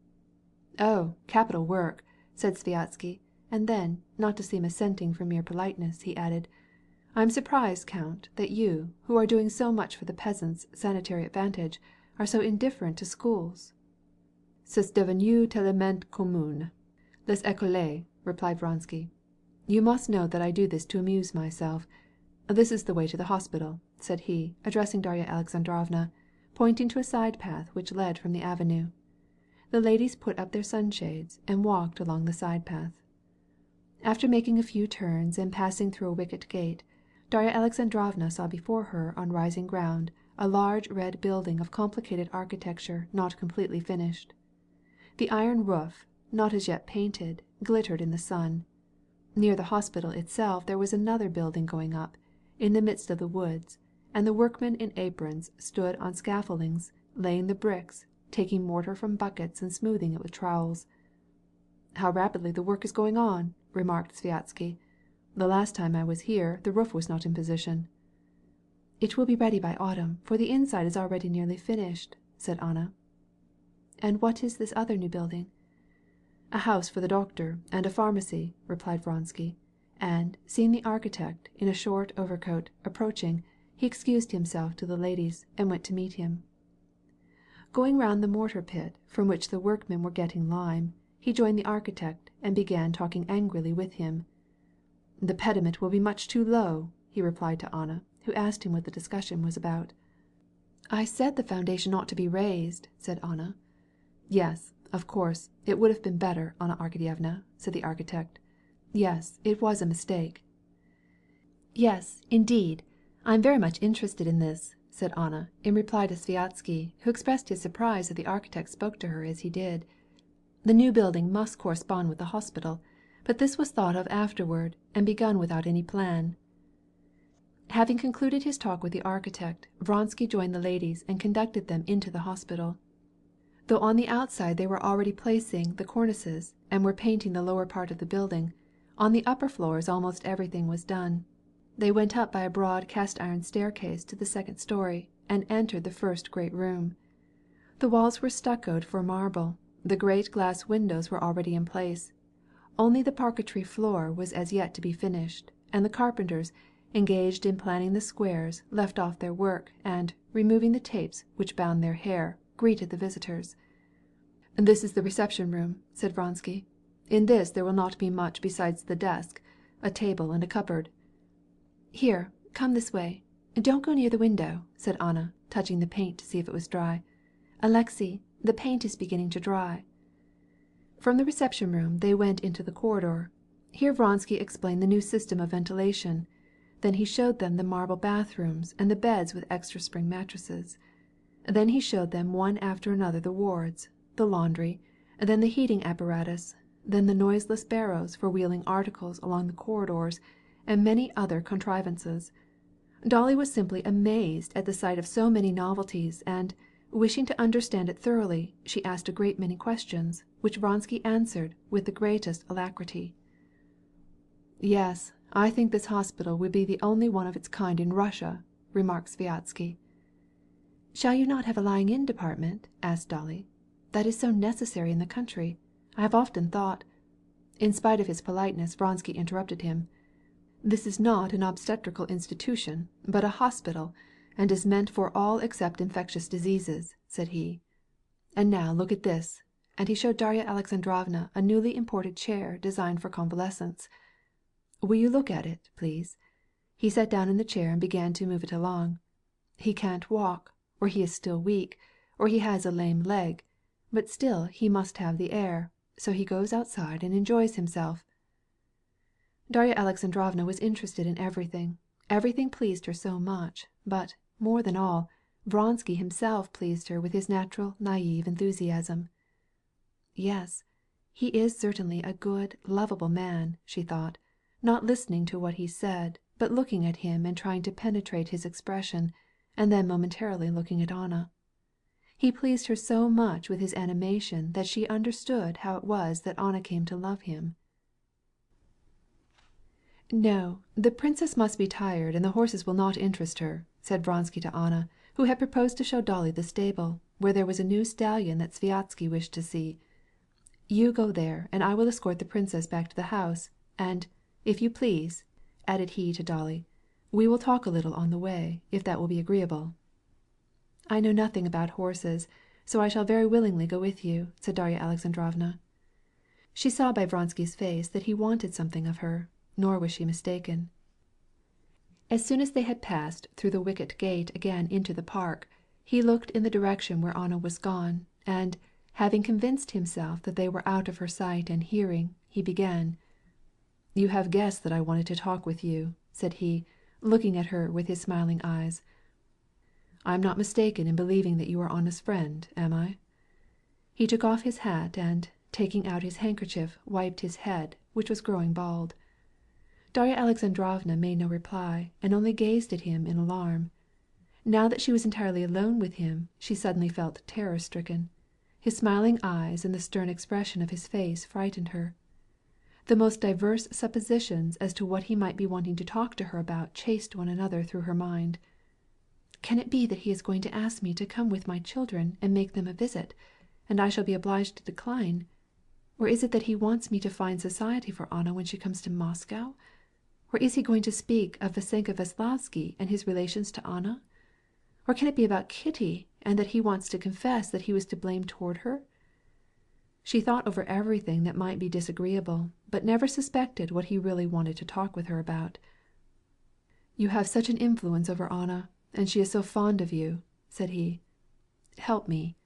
[SPEAKER 1] "Oh, capital work," said Sviazhsky, and then, not to seem assenting from mere politeness, he added, "I am surprised, Count, that you, who are doing so much for the peasants' sanitary advantage, are so indifferent to schools." "C'est devenu tellement commun. Les écoles," replied Vronsky. "You must know that I do this to amuse myself. This is the way to the hospital," said he, addressing Darya Alexandrovna, pointing to a side path which led from the avenue. The ladies put up their sunshades and walked along the side path. After making a few turns and passing through a wicket gate, Darya Alexandrovna saw before her on rising ground a large red building of complicated architecture not completely finished. The iron roof, not as yet painted, glittered in the sun. Near the hospital itself there was another building going up, in the midst of the woods, and the workmen in aprons stood on scaffoldings, laying the bricks, taking mortar from buckets and smoothing it with trowels. "How rapidly the work is going on," remarked Sviazhsky. "The last time I was here the roof was not in position." "It will be ready by autumn, for the inside is already nearly finished," said Anna. "And what is this other new building?" "A house for the doctor and a pharmacy," replied Vronsky, and, seeing the architect, in a short overcoat, approaching, he excused himself to the ladies, and went to meet him. Going round the mortar pit, from which the workmen were getting lime, he joined the architect, and began talking angrily with him. "The pediment will be much too low," he replied to Anna, who asked him what the discussion was about. "I said the foundation ought to be raised," said Anna. "Yes, of course, it would have been better, Anna Arkadyevna," said the architect. "Yes, it was a mistake." "Yes, indeed, I am very much interested in this," said Anna, in reply to Sviazhsky, who expressed his surprise that the architect spoke to her as he did. The new building must correspond with the hospital, but this was thought of afterward and begun without any plan. Having concluded his talk with the architect, Vronsky joined the ladies and conducted them into the hospital. Though on the outside they were already placing the cornices and were painting the lower part of the building, on the upper floors almost everything was done. They went up by a broad cast-iron staircase to the second story and entered the first great room. The walls were stuccoed for marble, the great glass windows were already in place. Only the parquetry floor was as yet to be finished, and the carpenters, engaged in planning the squares, left off their work, and, removing the tapes which bound their hair, greeted the visitors. "This is the reception room," said Vronsky. "In this there will not be much besides the desk, a table, and a cupboard." "Here, come this way. Don't go near the window," said Anna, touching the paint to see if it was dry. "Alexey, the paint is beginning to dry." From the reception room they went into the corridor. Here Vronsky explained the new system of ventilation. Then he showed them the marble bathrooms and the beds with extra spring mattresses. Then he showed them one after another the wards, the laundry, then the heating apparatus, then the noiseless barrows for wheeling articles along the corridors, and many other contrivances. Dolly was simply amazed at the sight of so many novelties, and, wishing to understand it thoroughly, she asked a great many questions, which Vronsky answered with the greatest alacrity. "Yes, I think this hospital will be the only one of its kind in Russia," remarked Sviazhsky. "Shall you not have a lying-in department?" asked Dolly. "That is so necessary in the country. I have often thought—" In spite of his politeness, Vronsky interrupted him. "This is not an obstetrical institution, but a hospital, and is meant for all except infectious diseases," said he. "And now look at this," and he showed Darya Alexandrovna a newly imported chair designed for convalescents. "Will you look at it, please?" He sat down in the chair and began to move it along. "He can't walk, or he is still weak, or he has a lame leg, but still he must have the air, so he goes outside and enjoys himself." Darya Alexandrovna was interested in everything. Everything pleased her so much, but, more than all, Vronsky himself pleased her with his natural naïve enthusiasm. "Yes, he is certainly a good, lovable man," she thought, not listening to what he said, but looking at him and trying to penetrate his expression, and then momentarily looking at Anna. He pleased her so much with his animation that she understood how it was that Anna came to love him. "No, the princess must be tired and the horses will not interest her," said Vronsky to Anna, who had proposed to show Dolly the stable, where there was a new stallion that Sviazhsky wished to see. You go there, and I will escort the princess back to the house, and, if you please," added he to Dolly, "we will talk a little on the way, if that will be agreeable." "I know nothing about horses, so I shall very willingly go with you," said Darya Alexandrovna. She saw by Vronsky's face that he wanted something of her, nor was she mistaken. As soon as they had passed through the wicket gate again into the park, he looked in the direction where Anna was gone, and, having convinced himself that they were out of her sight and hearing, he began. "You have guessed that I wanted to talk with you," said he, looking at her with his smiling eyes. "I am not mistaken in believing that you are Anna's friend, am I?" He took off his hat and, taking out his handkerchief, wiped his head, which was growing bald. Darya Alexandrovna made no reply, and only gazed at him in alarm. Now that she was entirely alone with him, she suddenly felt terror-stricken. His smiling eyes and the stern expression of his face frightened her. The most diverse suppositions as to what he might be wanting to talk to her about chased one another through her mind. "Can it be that he is going to ask me to come with my children and make them a visit, and I shall be obliged to decline? Or is it that he wants me to find society for Anna when she comes to Moscow? Or is he going to speak of Vasenka Veslavsky and his relations to Anna? Or can it be about Kitty, and that he wants to confess that he was to blame toward her?" She thought over everything that might be disagreeable, but never suspected what he really wanted to talk with her about. "You have such an influence over Anna, and she is so fond of you," said he. "Help me."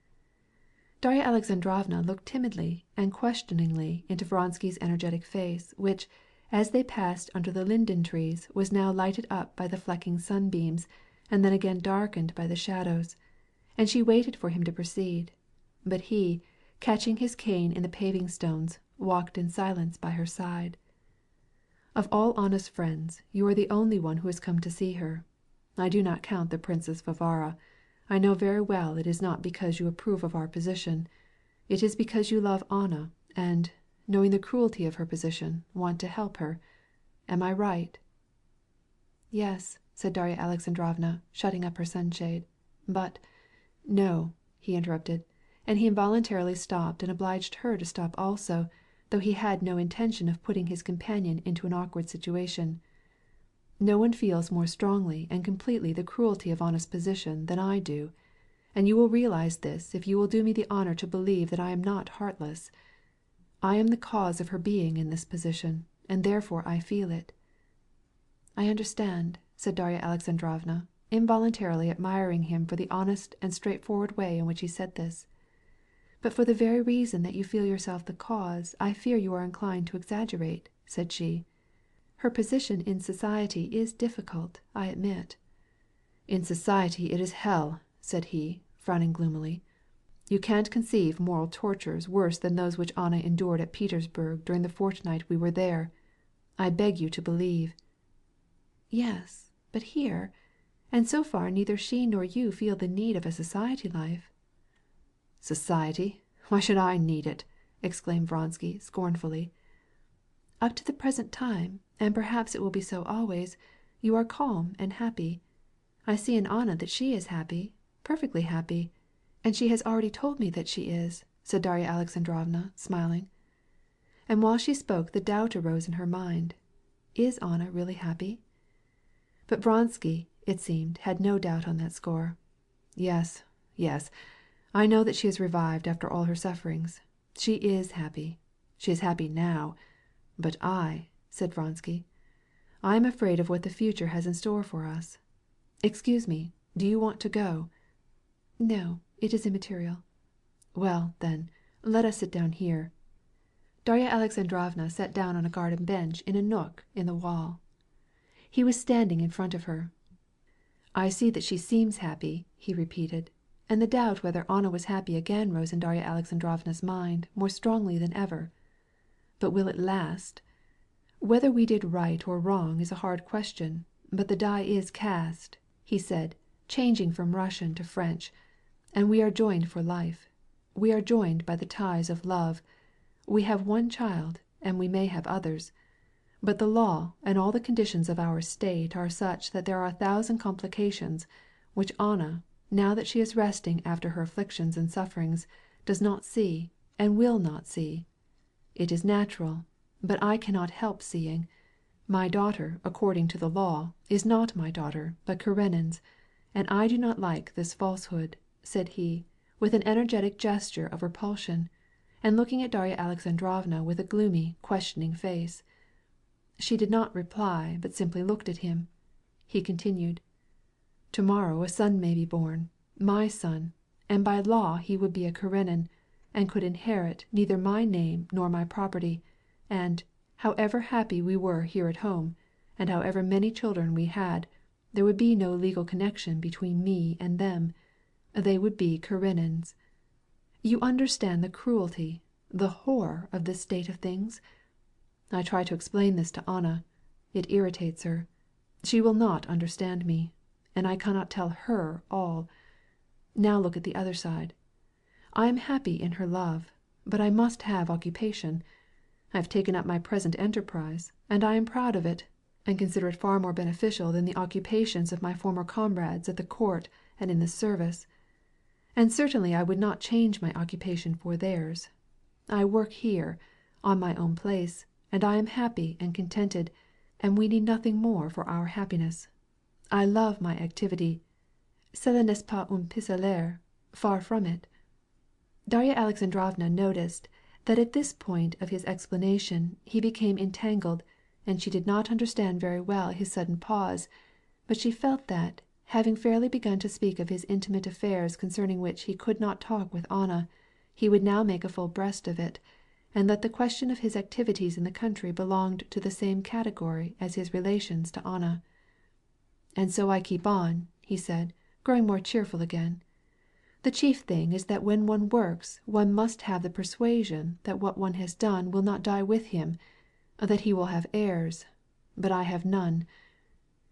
[SPEAKER 1] Darya Alexandrovna looked timidly and questioningly into Vronsky's energetic face, which, as they passed under the linden trees, was now lighted up by the flecking sunbeams, and then again darkened by the shadows, and she waited for him to proceed. But he, catching his cane in the paving stones, walked in silence by her side. "Of all Anna's friends, you are the only one who has come to see her. I do not count the Princess Varvara. I know very well it is not because you approve of our position. It is because you love Anna, and, knowing the cruelty of her position, want to help her. Am I right?" "Yes," said Darya Alexandrovna, shutting up her sunshade. "But—" "No," he interrupted, and he involuntarily stopped and obliged her to stop also, though he had no intention of putting his companion into an awkward situation. "No one feels more strongly and completely the cruelty of Anna's position than I do, and you will realize this if you will do me the honor to believe that I am not heartless. I am the cause of her being in this position, and therefore I feel it." "I understand," said Darya Alexandrovna, involuntarily admiring him for the honest and straightforward way in which he said this. "But for the very reason that you feel yourself the cause, I fear you are inclined to exaggerate," said she. "Her position in society is difficult, I admit." "In society it is hell," said he, frowning gloomily. "You can't conceive moral tortures worse than those which Anna endured at Petersburg during the fortnight we were there. I beg you to believe." "Yes, but here, and so far neither she nor you feel the need of a society life." "Society? Why should I need it?" exclaimed Vronsky scornfully. "Up to the present time, and perhaps it will be so always, you are calm and happy. I see in Anna that she is happy, perfectly happy, and she has already told me that she is," said Darya Alexandrovna, smiling. And while she spoke the doubt arose in her mind. Is Anna really happy? But Vronsky, it seemed, had no doubt on that score. "Yes, yes, I know that she has revived after all her sufferings. She is happy. She is happy now. But I," said Vronsky, "I am afraid of what the future has in store for us. Excuse me, do you want to go?" "No, it is immaterial." "Well, then, let us sit down here." Darya Alexandrovna sat down on a garden bench in a nook in the wall. He was standing in front of her. "I see that she seems happy," he repeated, and the doubt whether Anna was happy again rose in Darya Alexandrovna's mind more strongly than ever. But will it last? "Whether we did right or wrong is a hard question, but the die is cast," he said, changing from Russian to French, "and we are joined for life. We are joined by the ties of love. We have one child, and we may have others. But the law and all the conditions of our state are such that there are 1,000 complications, which Anna, now that she is resting after her afflictions and sufferings, does not see. and will not see. It is natural, but I cannot help seeing. My daughter, according to the law, is not my daughter, but Karenin's, and I do not like this falsehood," said he, with an energetic gesture of repulsion, and looking at Darya Alexandrovna with a gloomy, questioning face. She did not reply, but simply looked at him. He continued, "Tomorrow a son may be born, my son, and by law he would be a Karenin, and could inherit neither my name nor my property, and, however happy we were here at home, and however many children we had, there would be no legal connection between me and them. They would be Karenins. You understand the cruelty, the horror of this state of things? I try to explain this to Anna. It irritates her. She will not understand me, and I cannot tell her all. Now look at the other side. I am happy in her love, but I must have occupation. I have taken up my present enterprise, and I am proud of it, and consider it far more beneficial than the occupations of my former comrades at the court and in the service. And certainly I would not change my occupation for theirs. I work here, on my own place, and I am happy and contented, and we need nothing more for our happiness. I love my activity. Cela n'est pas un pis-aller, far from it." Darya Alexandrovna noticed that at this point of his explanation he became entangled, and she did not understand very well his sudden pause, but she felt that, having fairly begun to speak of his intimate affairs concerning which he could not talk with Anna, he would now make a full breast of it, and that the question of his activities in the country belonged to the same category as his relations to Anna. "And so I keep on," he said, growing more cheerful again. "The chief thing is that when one works one must have the persuasion that what one has done will not die with him, that he will have heirs, but I have none.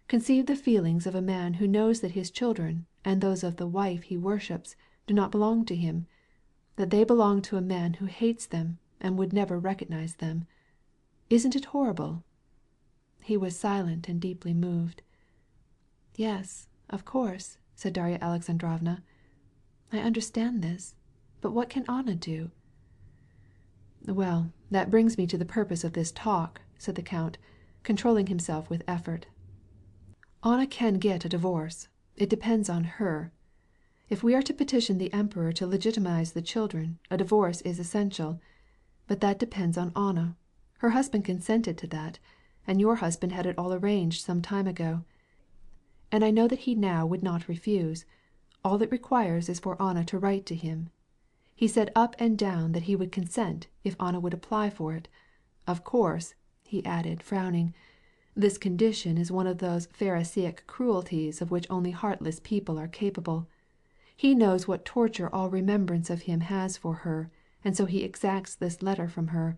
[SPEAKER 1] Conceive the feelings of a man who knows that his children and those of the wife he worships do not belong to him, that they belong to a man who hates them and would never recognize them. Isn't it horrible?" He was silent and deeply moved. "Yes, of course," said Darya Alexandrovna. "I understand this, but what can Anna do?" "Well, that brings me to the purpose of this talk," said the count, controlling himself with effort. "Anna can get a divorce. It depends on her. If we are to petition the emperor to legitimize the children, a divorce is essential. But that depends on Anna. Her husband consented to that, and your husband had it all arranged some time ago. And I know that he now would not refuse. All it requires is for Anna to write to him. He said up and down that he would consent if Anna would apply for it. Of course," he added, frowning, "this condition is one of those Pharisaic cruelties of which only heartless people are capable. He knows what torture all remembrance of him has for her, and so he exacts this letter from her.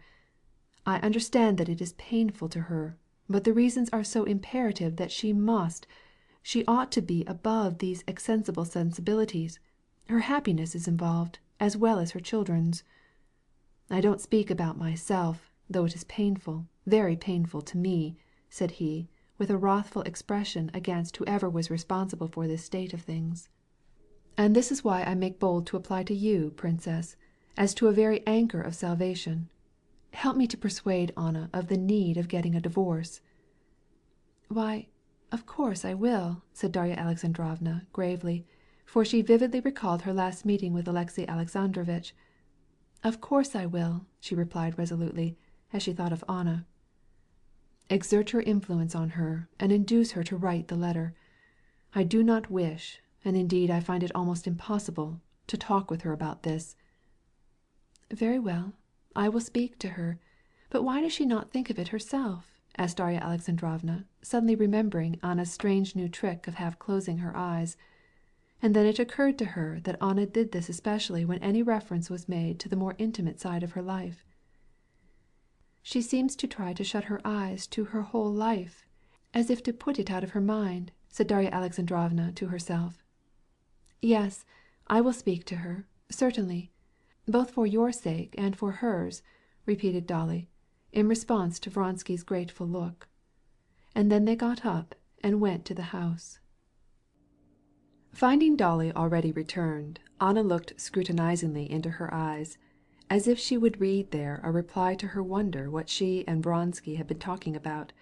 [SPEAKER 1] I understand that it is painful to her, but the reasons are so imperative that she ought to be above these exsensible sensibilities. Her happiness is involved, as well as her children's. I don't speak about myself, though it is painful, very painful to me," said he, with a wrathful expression against whoever was responsible for this state of things. "And this is why I make bold to apply to you, princess, as to a very anchor of salvation. Help me to persuade Anna of the need of getting a divorce." "Why, of course I will," said Darya Alexandrovna gravely, for she vividly recalled her last meeting with Alexey Alexandrovitch. "Of course I will," she replied resolutely, as she thought of Anna. "Exert your influence on her and induce her to write the letter. I do not wish, and indeed I find it almost impossible, to talk with her about this." "Very well, I will speak to her. But why does she not think of it herself?" asked Darya Alexandrovna, suddenly remembering Anna's strange new trick of half closing her eyes. And then it occurred to her that Anna did this especially when any reference was made to the more intimate side of her life. "She seems to try to shut her eyes to her whole life, as if to put it out of her mind," said Darya Alexandrovna to herself. "Yes, I will speak to her, certainly, both for your sake and for hers," repeated Dolly, in response to Vronsky's grateful look. And then they got up and went to the house. Finding Dolly already returned, Anna looked scrutinizingly into her eyes, as if she would read there a reply to her wonder what she and Vronsky had been talking about.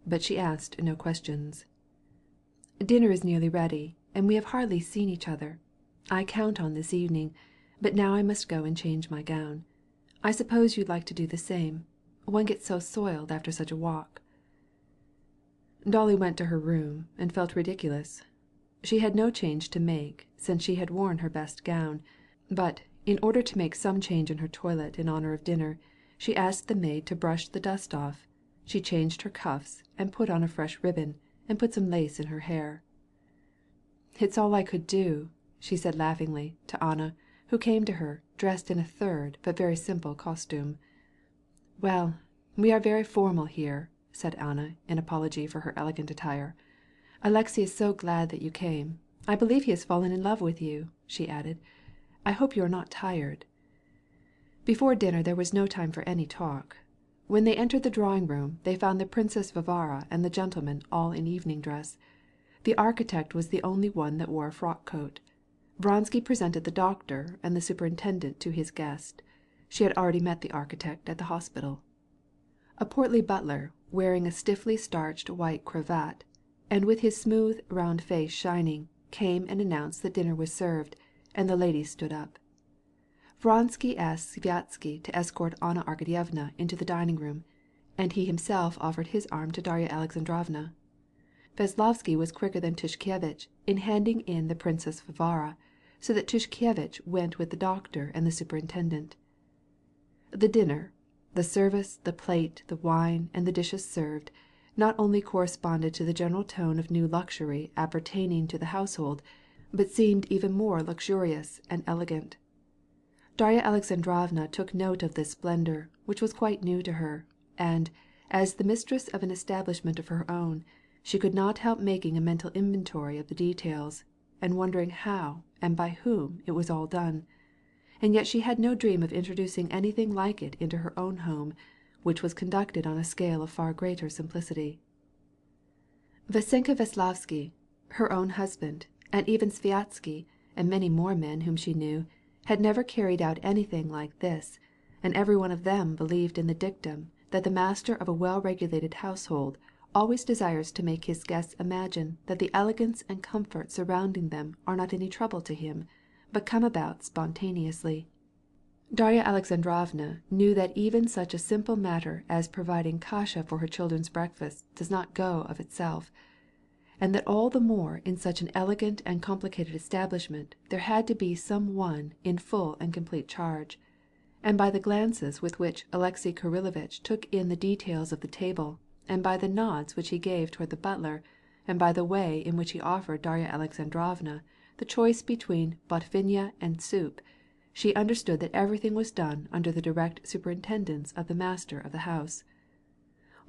[SPEAKER 1] But she asked no questions. "Dinner is nearly ready, and we have hardly seen each other. I count on this evening, but now I must go and change my gown. I suppose you'd like to do the same. One gets so soiled after such a walk." Dolly went to her room and felt ridiculous. She had no change to make, since she had worn her best gown, but, in order to make some change in her toilet in honor of dinner, she asked the maid to brush the dust off. She changed her cuffs and put on a fresh ribbon, and put some lace in her hair. "It's all I could do," she said laughingly to Anna, who came to her, dressed in a third but very simple costume. "Well, we are very formal here," said Anna, in apology for her elegant attire. "Alexei is so glad that you came. I believe he has fallen in love with you," she added. "I hope you are not tired." Before dinner there was no time for any talk. When they entered the drawing-room they found the Princess Varvara and the gentleman all in evening dress. The architect was the only one that wore a frock-coat. Vronsky presented the doctor and the superintendent to his guest. She had already met the architect at the hospital. A portly butler, wearing a stiffly starched white cravat, and with his smooth round face shining, came and announced that dinner was served, and the ladies stood up. Vronsky asked Sviazhsky to escort Anna Arkadyevna into the dining-room, and he himself offered his arm to Darya Alexandrovna. Veslovsky was quicker than Tushkevich in handing in the Princess Varvara, so that Tushkevich went with the doctor and the superintendent. The dinner, the service, the plate, the wine, and the dishes served, not only corresponded to the general tone of new luxury appertaining to the household, but seemed even more luxurious and elegant. Darya Alexandrovna took note of this splendor, which was quite new to her, and, as the mistress of an establishment of her own, she could not help making a mental inventory of the details, and wondering how and by whom it was all done. And yet she had no dream of introducing anything like it into her own home, which was conducted on a scale of far greater simplicity. Vasenka Veslovsky, her own husband, and even Sviazhsky, and many more men whom she knew, had never carried out anything like this, and every one of them believed in the dictum that the master of a well-regulated household always desires to make his guests imagine that the elegance and comfort surrounding them are not any trouble to him, but come about spontaneously. Darya Alexandrovna knew that even such a simple matter as providing kasha for her children's breakfast does not go of itself, and that all the more in such an elegant and complicated establishment there had to be some one in full and complete charge. And by the glances with which Alexei Kirillovitch took in the details of the table, and by the nods which he gave toward the butler, and by the way in which he offered Darya Alexandrovna the choice between botvinia and soup, she understood that everything was done under the direct superintendence of the master of the house.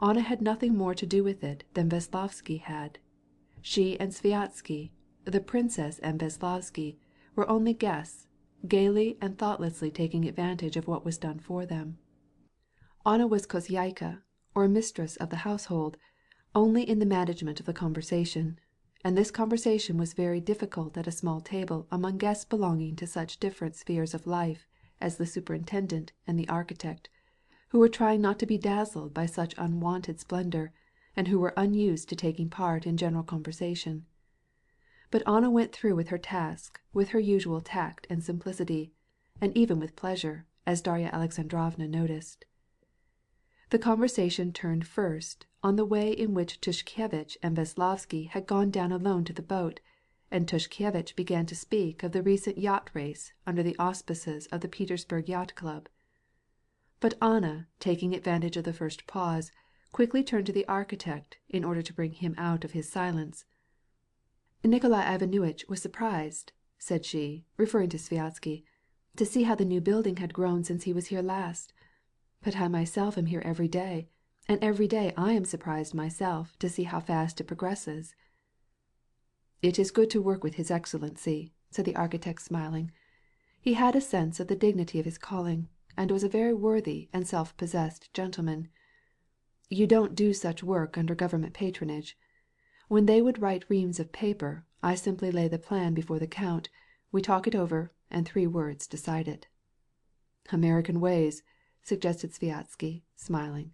[SPEAKER 1] Anna had nothing more to do with it than Veslovsky had. She and Sviazhsky, the princess and Veslovsky, were only guests, gaily and thoughtlessly taking advantage of what was done for them. Anna was khozyaïka, or mistress of the household, only in the management of the conversation, and this conversation was very difficult at a small table among guests belonging to such different spheres of life as the superintendent and the architect, who were trying not to be dazzled by such unwonted splendor, and who were unused to taking part in general conversation. But Anna went through with her task with her usual tact and simplicity, and even with pleasure, as Darya Alexandrovna noticed. The conversation turned first on the way in which Tushkevich and Veslovsky had gone down alone to the boat, and Tushkevich began to speak of the recent yacht race under the auspices of the Petersburg Yacht Club. But Anna, taking advantage of the first pause, quickly turned to the architect in order to bring him out of his silence. "Nikolai Ivanovitch was surprised," said she, referring to Sviazhsky, "to see how the new building had grown since he was here last. But I myself am here every day, and every day I am surprised myself to see how fast it progresses." "It is good to work with His Excellency," said the architect, smiling. He had a sense of the dignity of his calling, and was a very worthy and self-possessed gentleman. "You don't do such work under government patronage. When they would write reams of paper, I simply lay the plan before the count, we talk it over, and 3 words decide it." American ways, suggested Sviazhsky, smiling.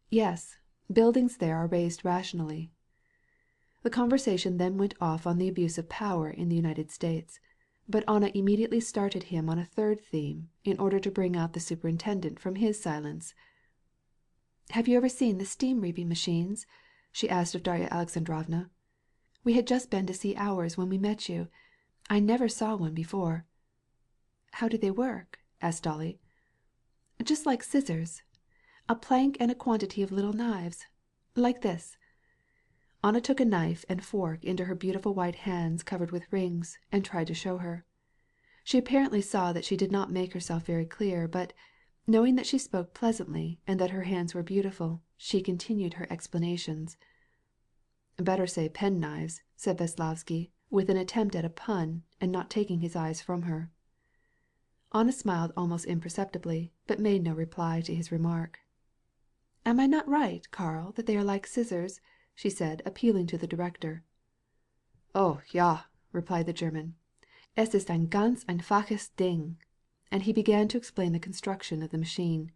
[SPEAKER 1] Yes, buildings there are raised rationally. The conversation then went off on the abuse of power in the United States, but Anna immediately started him on a third theme in order to bring out the superintendent from his silence. "Have you ever seen the steam reaping machines?" she asked of Darya Alexandrovna. "We had just been to see ours when we met you. I never saw one before." "How do they work?" asked Dolly. "Just like scissors. A plank and a quantity of little knives. Like this." Anna took a knife and fork into her beautiful white hands covered with rings and tried to show her. She apparently saw that she did not make herself very clear, but, knowing that she spoke pleasantly and that her hands were beautiful, she continued her explanations. "Better say penknives," said Veslovsky, with an attempt at a pun, and not taking his eyes from her. Anna smiled almost imperceptibly, but made no reply to his remark. "Am I not right, Karl, that they are like scissors?" she said, appealing to the director. "Oh, ja," replied the German. "Es ist ein ganz einfaches Ding." And he began to explain the construction of the machine.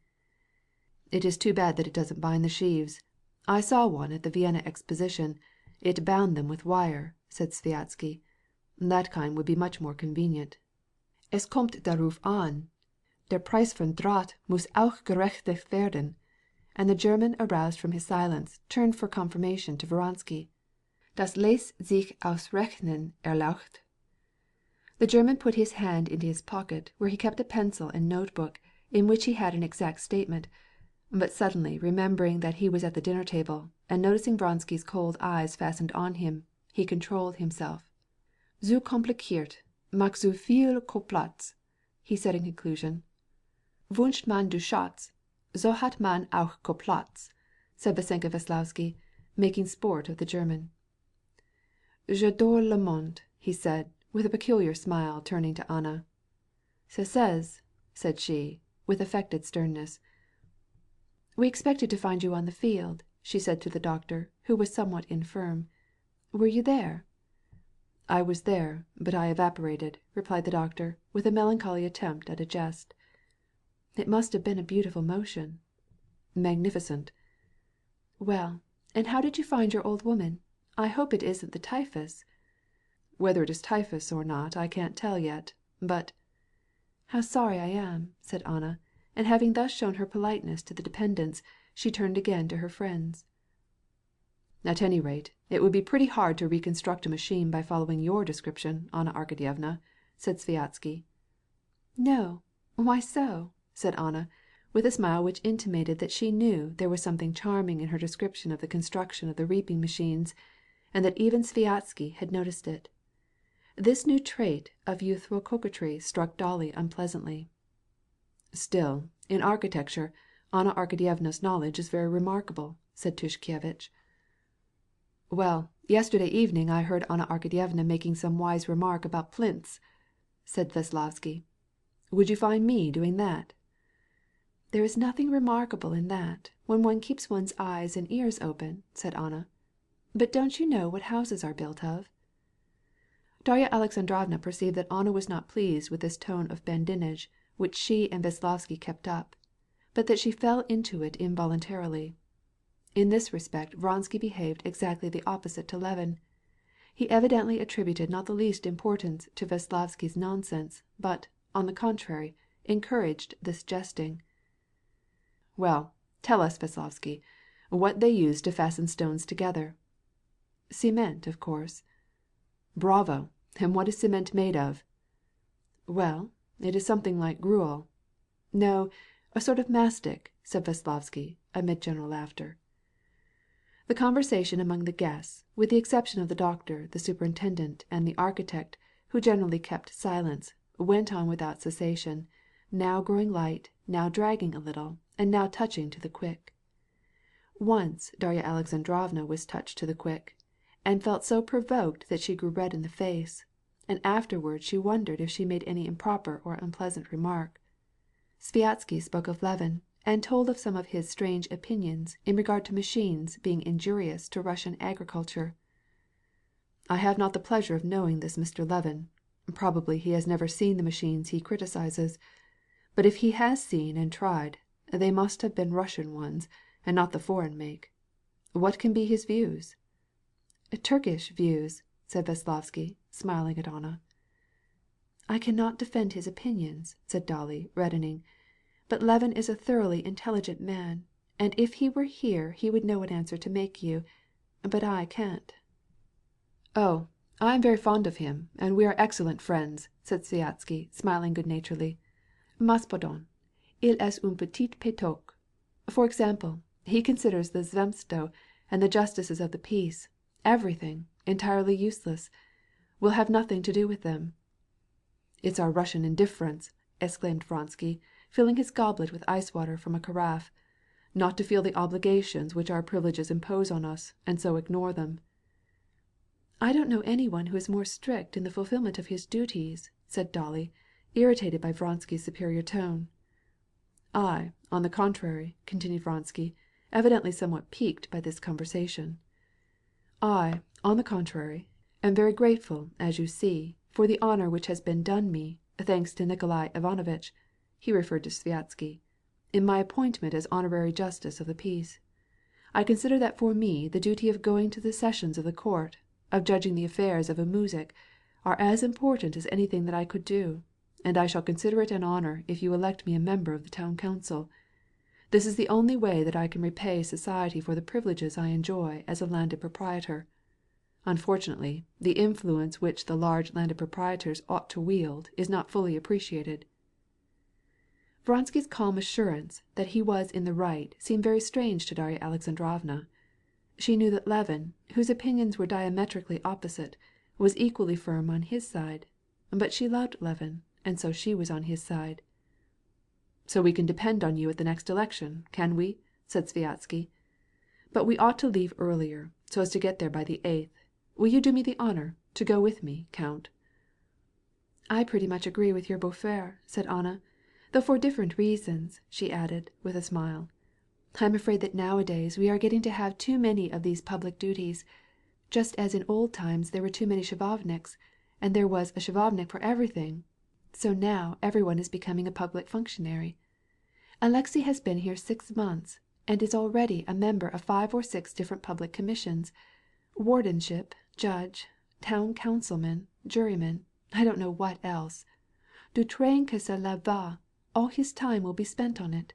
[SPEAKER 1] "It is too bad that it doesn't bind the sheaves. I saw one at the Vienna Exposition. It bound them with wire," said Sviazhsky. "That kind would be much more convenient." "Es kommt darauf an. Der Preis von Draht muss auch gerechnet werden." And the German, aroused from his silence, turned for confirmation to Vronsky. "Das lässt sich ausrechnen, erlaucht." The German put his hand into his pocket, where he kept a pencil and notebook, in which he had an exact statement, but suddenly remembering that he was at the dinner table, and noticing Vronsky's cold eyes fastened on him, he controlled himself. "So kompliziert, macht so viel Koplatz," he said in conclusion. "Wünscht man du Schatz, so hat man auch Koplatz," said Vassenka Veslovsky, making sport of the German. "J'adore le monde," he said, with a peculiar smile, turning to Anna. "Ça says," said she, with affected sternness. "We expected to find you on the field," she said to the doctor, who was somewhat infirm. "Were you there?" "I was there, but I evaporated," replied the doctor, with a melancholy attempt at a jest. "It must have been a beautiful motion." "Magnificent." "Well, and how did you find your old woman? I hope it isn't the typhus." "Whether it is typhus or not I can't tell yet, but—" "How sorry I am," said Anna, and having thus shown her politeness to the dependents, she turned again to her friends. "At any rate, it would be pretty hard to reconstruct a machine by following your description, Anna Arkadyevna," said Sviazhsky. "No, why so?" said Anna, with a smile which intimated that she knew there was something charming in her description of the construction of the reaping machines, and that even Sviazhsky had noticed it. This new trait of youthful coquetry struck Dolly unpleasantly. "Still, in architecture, Anna Arkadyevna's knowledge is very remarkable," said Tushkevitch. "Well, yesterday evening I heard Anna Arkadyevna making some wise remark about plinths," said Veslovsky. "Would you find me doing that?" "There is nothing remarkable in that, when one keeps one's eyes and ears open," said Anna. "But don't you know what houses are built of?" Darya Alexandrovna perceived that Anna was not pleased with this tone of badinage which she and Veslovsky kept up, but that she fell into it involuntarily. In this respect Vronsky behaved exactly the opposite to Levin. He evidently attributed not the least importance to Veslovsky's nonsense, but, on the contrary, encouraged this jesting. "Well, tell us, Veslovsky, what they use to fasten stones together." "Cement, of course." "Bravo! And what is cement made of?" "Well, it is something like gruel." "No, a sort of mastic," said Veslovsky, amid general laughter. The conversation among the guests, with the exception of the doctor, the superintendent, and the architect, who generally kept silence, went on without cessation, now growing light, now dragging a little, and now touching to the quick. Once Darya Alexandrovna was touched to the quick, and felt so provoked that she grew red in the face, and afterwards she wondered if she made any improper or unpleasant remark. Sviazhsky spoke of Levin, and told of some of his strange opinions in regard to machines being injurious to Russian agriculture. "I have not the pleasure of knowing this Mr. Levin. Probably he has never seen the machines he criticizes. But But if he has seen and tried, they must have been Russian ones, and not the foreign make. What can be his views?" "Turkish views," said Veslovsky, smiling at Anna. "I cannot defend his opinions," said Dolly, reddening. "But Levin is a thoroughly intelligent man, and if he were here he would know what answer to make you. But I can't." "Oh, I am very fond of him, and we are excellent friends," said Sviazhsky, smiling good-naturedly. "Mais pardon, il est un petit pétoc. For example, he considers the Zemstvo and the justices of the peace, everything, entirely useless. We'll have nothing to do with them." "It's our Russian indifference," exclaimed Vronsky, filling his goblet with ice water from a carafe. "Not to feel the obligations which our privileges impose on us, and so ignore them." "I don't know anyone who is more strict in the fulfillment of his duties," said Dolly, irritated by Vronsky's superior tone. "I, on the contrary," continued Vronsky, evidently somewhat piqued by this conversation. "I, on the contrary, am very grateful, as you see, for the honor which has been done me, thanks to Nikolai Ivanovitch," he referred to Sviazhsky, "in my appointment as honorary justice of the peace. I consider that for me the duty of going to the sessions of the court, of judging the affairs of a muzhik, are as important as anything that I could do, and I shall consider it an honor if you elect me a member of the town council. This is the only way that I can repay society for the privileges I enjoy as a landed proprietor. Unfortunately, the influence which the large landed proprietors ought to wield is not fully appreciated." Vronsky's calm assurance that he was in the right seemed very strange to Darya Alexandrovna. She knew that Levin, whose opinions were diametrically opposite, was equally firm on his side, but she loved Levin, and so she was on his side. "So we can depend on you at the next election, can we?" said Sviazhsky. "But we ought to leave earlier, so as to get there by the 8th. Will you do me the honor to go with me, Count?" "I pretty much agree with your beau-frère," said Anna, "though for different reasons," she added, with a smile. "I'm afraid that nowadays we are getting to have too many of these public duties, just as in old times there were too many chinovniks, and there was a chinovnik for everything. So now everyone is becoming a public functionary. Alexei has been here 6 months, and is already a member of 5 or 6 different public commissions, wardenship, judge, town councilman, juryman, I don't know what else. Du train que cela va, all his time will be spent on it.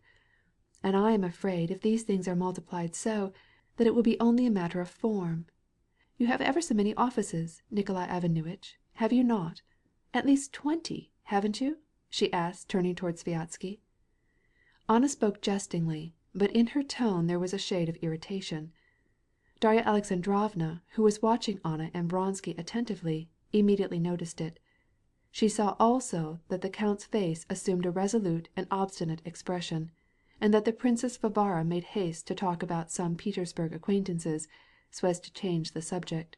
[SPEAKER 1] And I am afraid if these things are multiplied so, that it will be only a matter of form. You have ever so many offices, Nikolai Ivanovitch, have you not? At least 20, haven't you?" she asked, turning towards Sviazhsky. Anna spoke jestingly, but in her tone there was a shade of irritation. Darya Alexandrovna, who was watching Anna and Vronsky attentively, immediately noticed it. She saw also that the count's face assumed a resolute and obstinate expression, and that the Princess Varvara made haste to talk about some Petersburg acquaintances, so as to change the subject.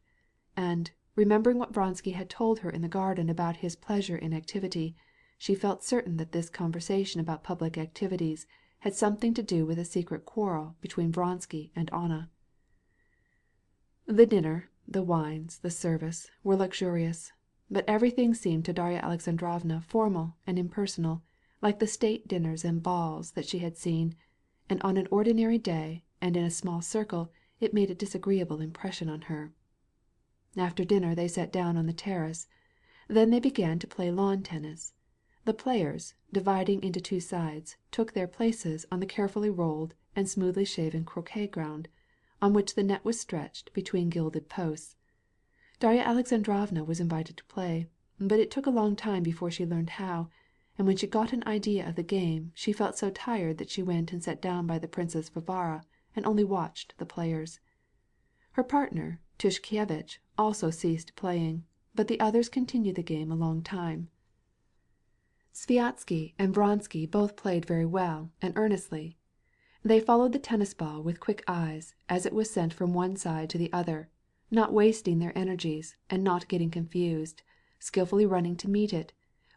[SPEAKER 1] And, remembering what Vronsky had told her in the garden about his pleasure in activity, she felt certain that this conversation about public activities had something to do with a secret quarrel between Vronsky and Anna. The dinner, the wines, the service, were luxurious, but everything seemed to Darya Alexandrovna formal and impersonal, like the state dinners and balls that she had seen, and on an ordinary day and in a small circle it made a disagreeable impression on her. After dinner they sat down on the terrace. Then they began to play lawn tennis. The players, dividing into 2 sides, took their places on the carefully rolled and smoothly shaven croquet ground, on which the net was stretched between gilded posts. Darya Alexandrovna was invited to play, but it took a long time before she learned how, and when she got an idea of the game she felt so tired that she went and sat down by the Princess Varvara and only watched the players. Her partner, Tushkevich, also ceased playing, but the others continued the game a long time. Sviazhsky and Vronsky both played very well and earnestly. They followed the tennis ball with quick eyes as it was sent from one side to the other, not wasting their energies and not getting confused, skillfully running to meet it,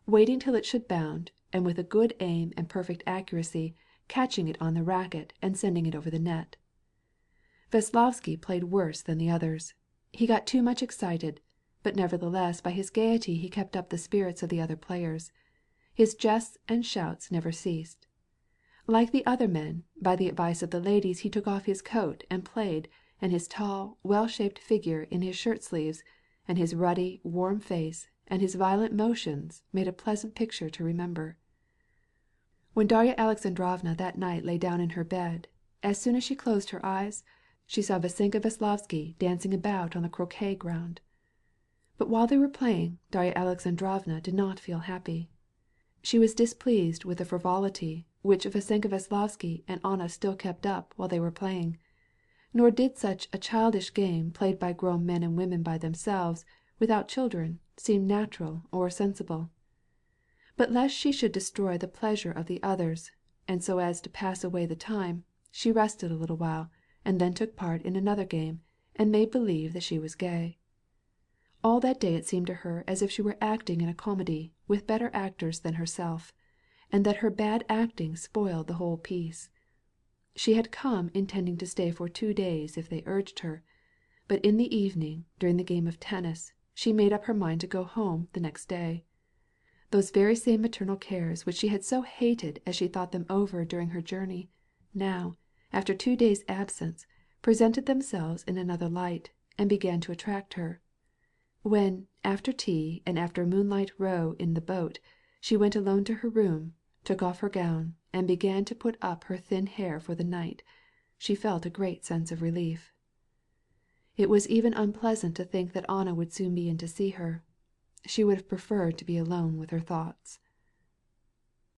[SPEAKER 1] waiting till it should bound, and with a good aim and perfect accuracy catching it on the racket and sending it over the net. Veslovsky played worse than the others. He got too much excited, but nevertheless by his gaiety he kept up the spirits of the other players. His jests and shouts never ceased. Like the other men, by the advice of the ladies he took off his coat and played, and his tall, well-shaped figure in his shirt-sleeves, and his ruddy, warm face, and his violent motions made a pleasant picture to remember. When Darya Alexandrovna that night lay down in her bed, as soon as she closed her eyes, she saw Vassenka Veslovsky dancing about on the croquet ground. But while they were playing, Darya Alexandrovna did not feel happy. She was displeased with the frivolity which Vassenka Veslovsky and Anna still kept up while they were playing. Nor did such a childish game played by grown men and women by themselves, without children, seem natural or sensible. But lest she should destroy the pleasure of the others, and so as to pass away the time, she rested a little while, and then took part in another game, and made believe that she was gay. All that day it seemed to her as if she were acting in a comedy with better actors than herself, and that her bad acting spoiled the whole piece. She had come intending to stay for 2 days if they urged her, but in the evening, during the game of tennis, she made up her mind to go home the next day. Those very same maternal cares which she had so hated as she thought them over during her journey, now, after 2 days' absence, presented themselves in another light, and began to attract her. When, after tea and after a moonlight row in the boat, she went alone to her room, took off her gown, and began to put up her thin hair for the night, she felt a great sense of relief. It was even unpleasant to think that Anna would soon be in to see her. She would have preferred to be alone with her thoughts.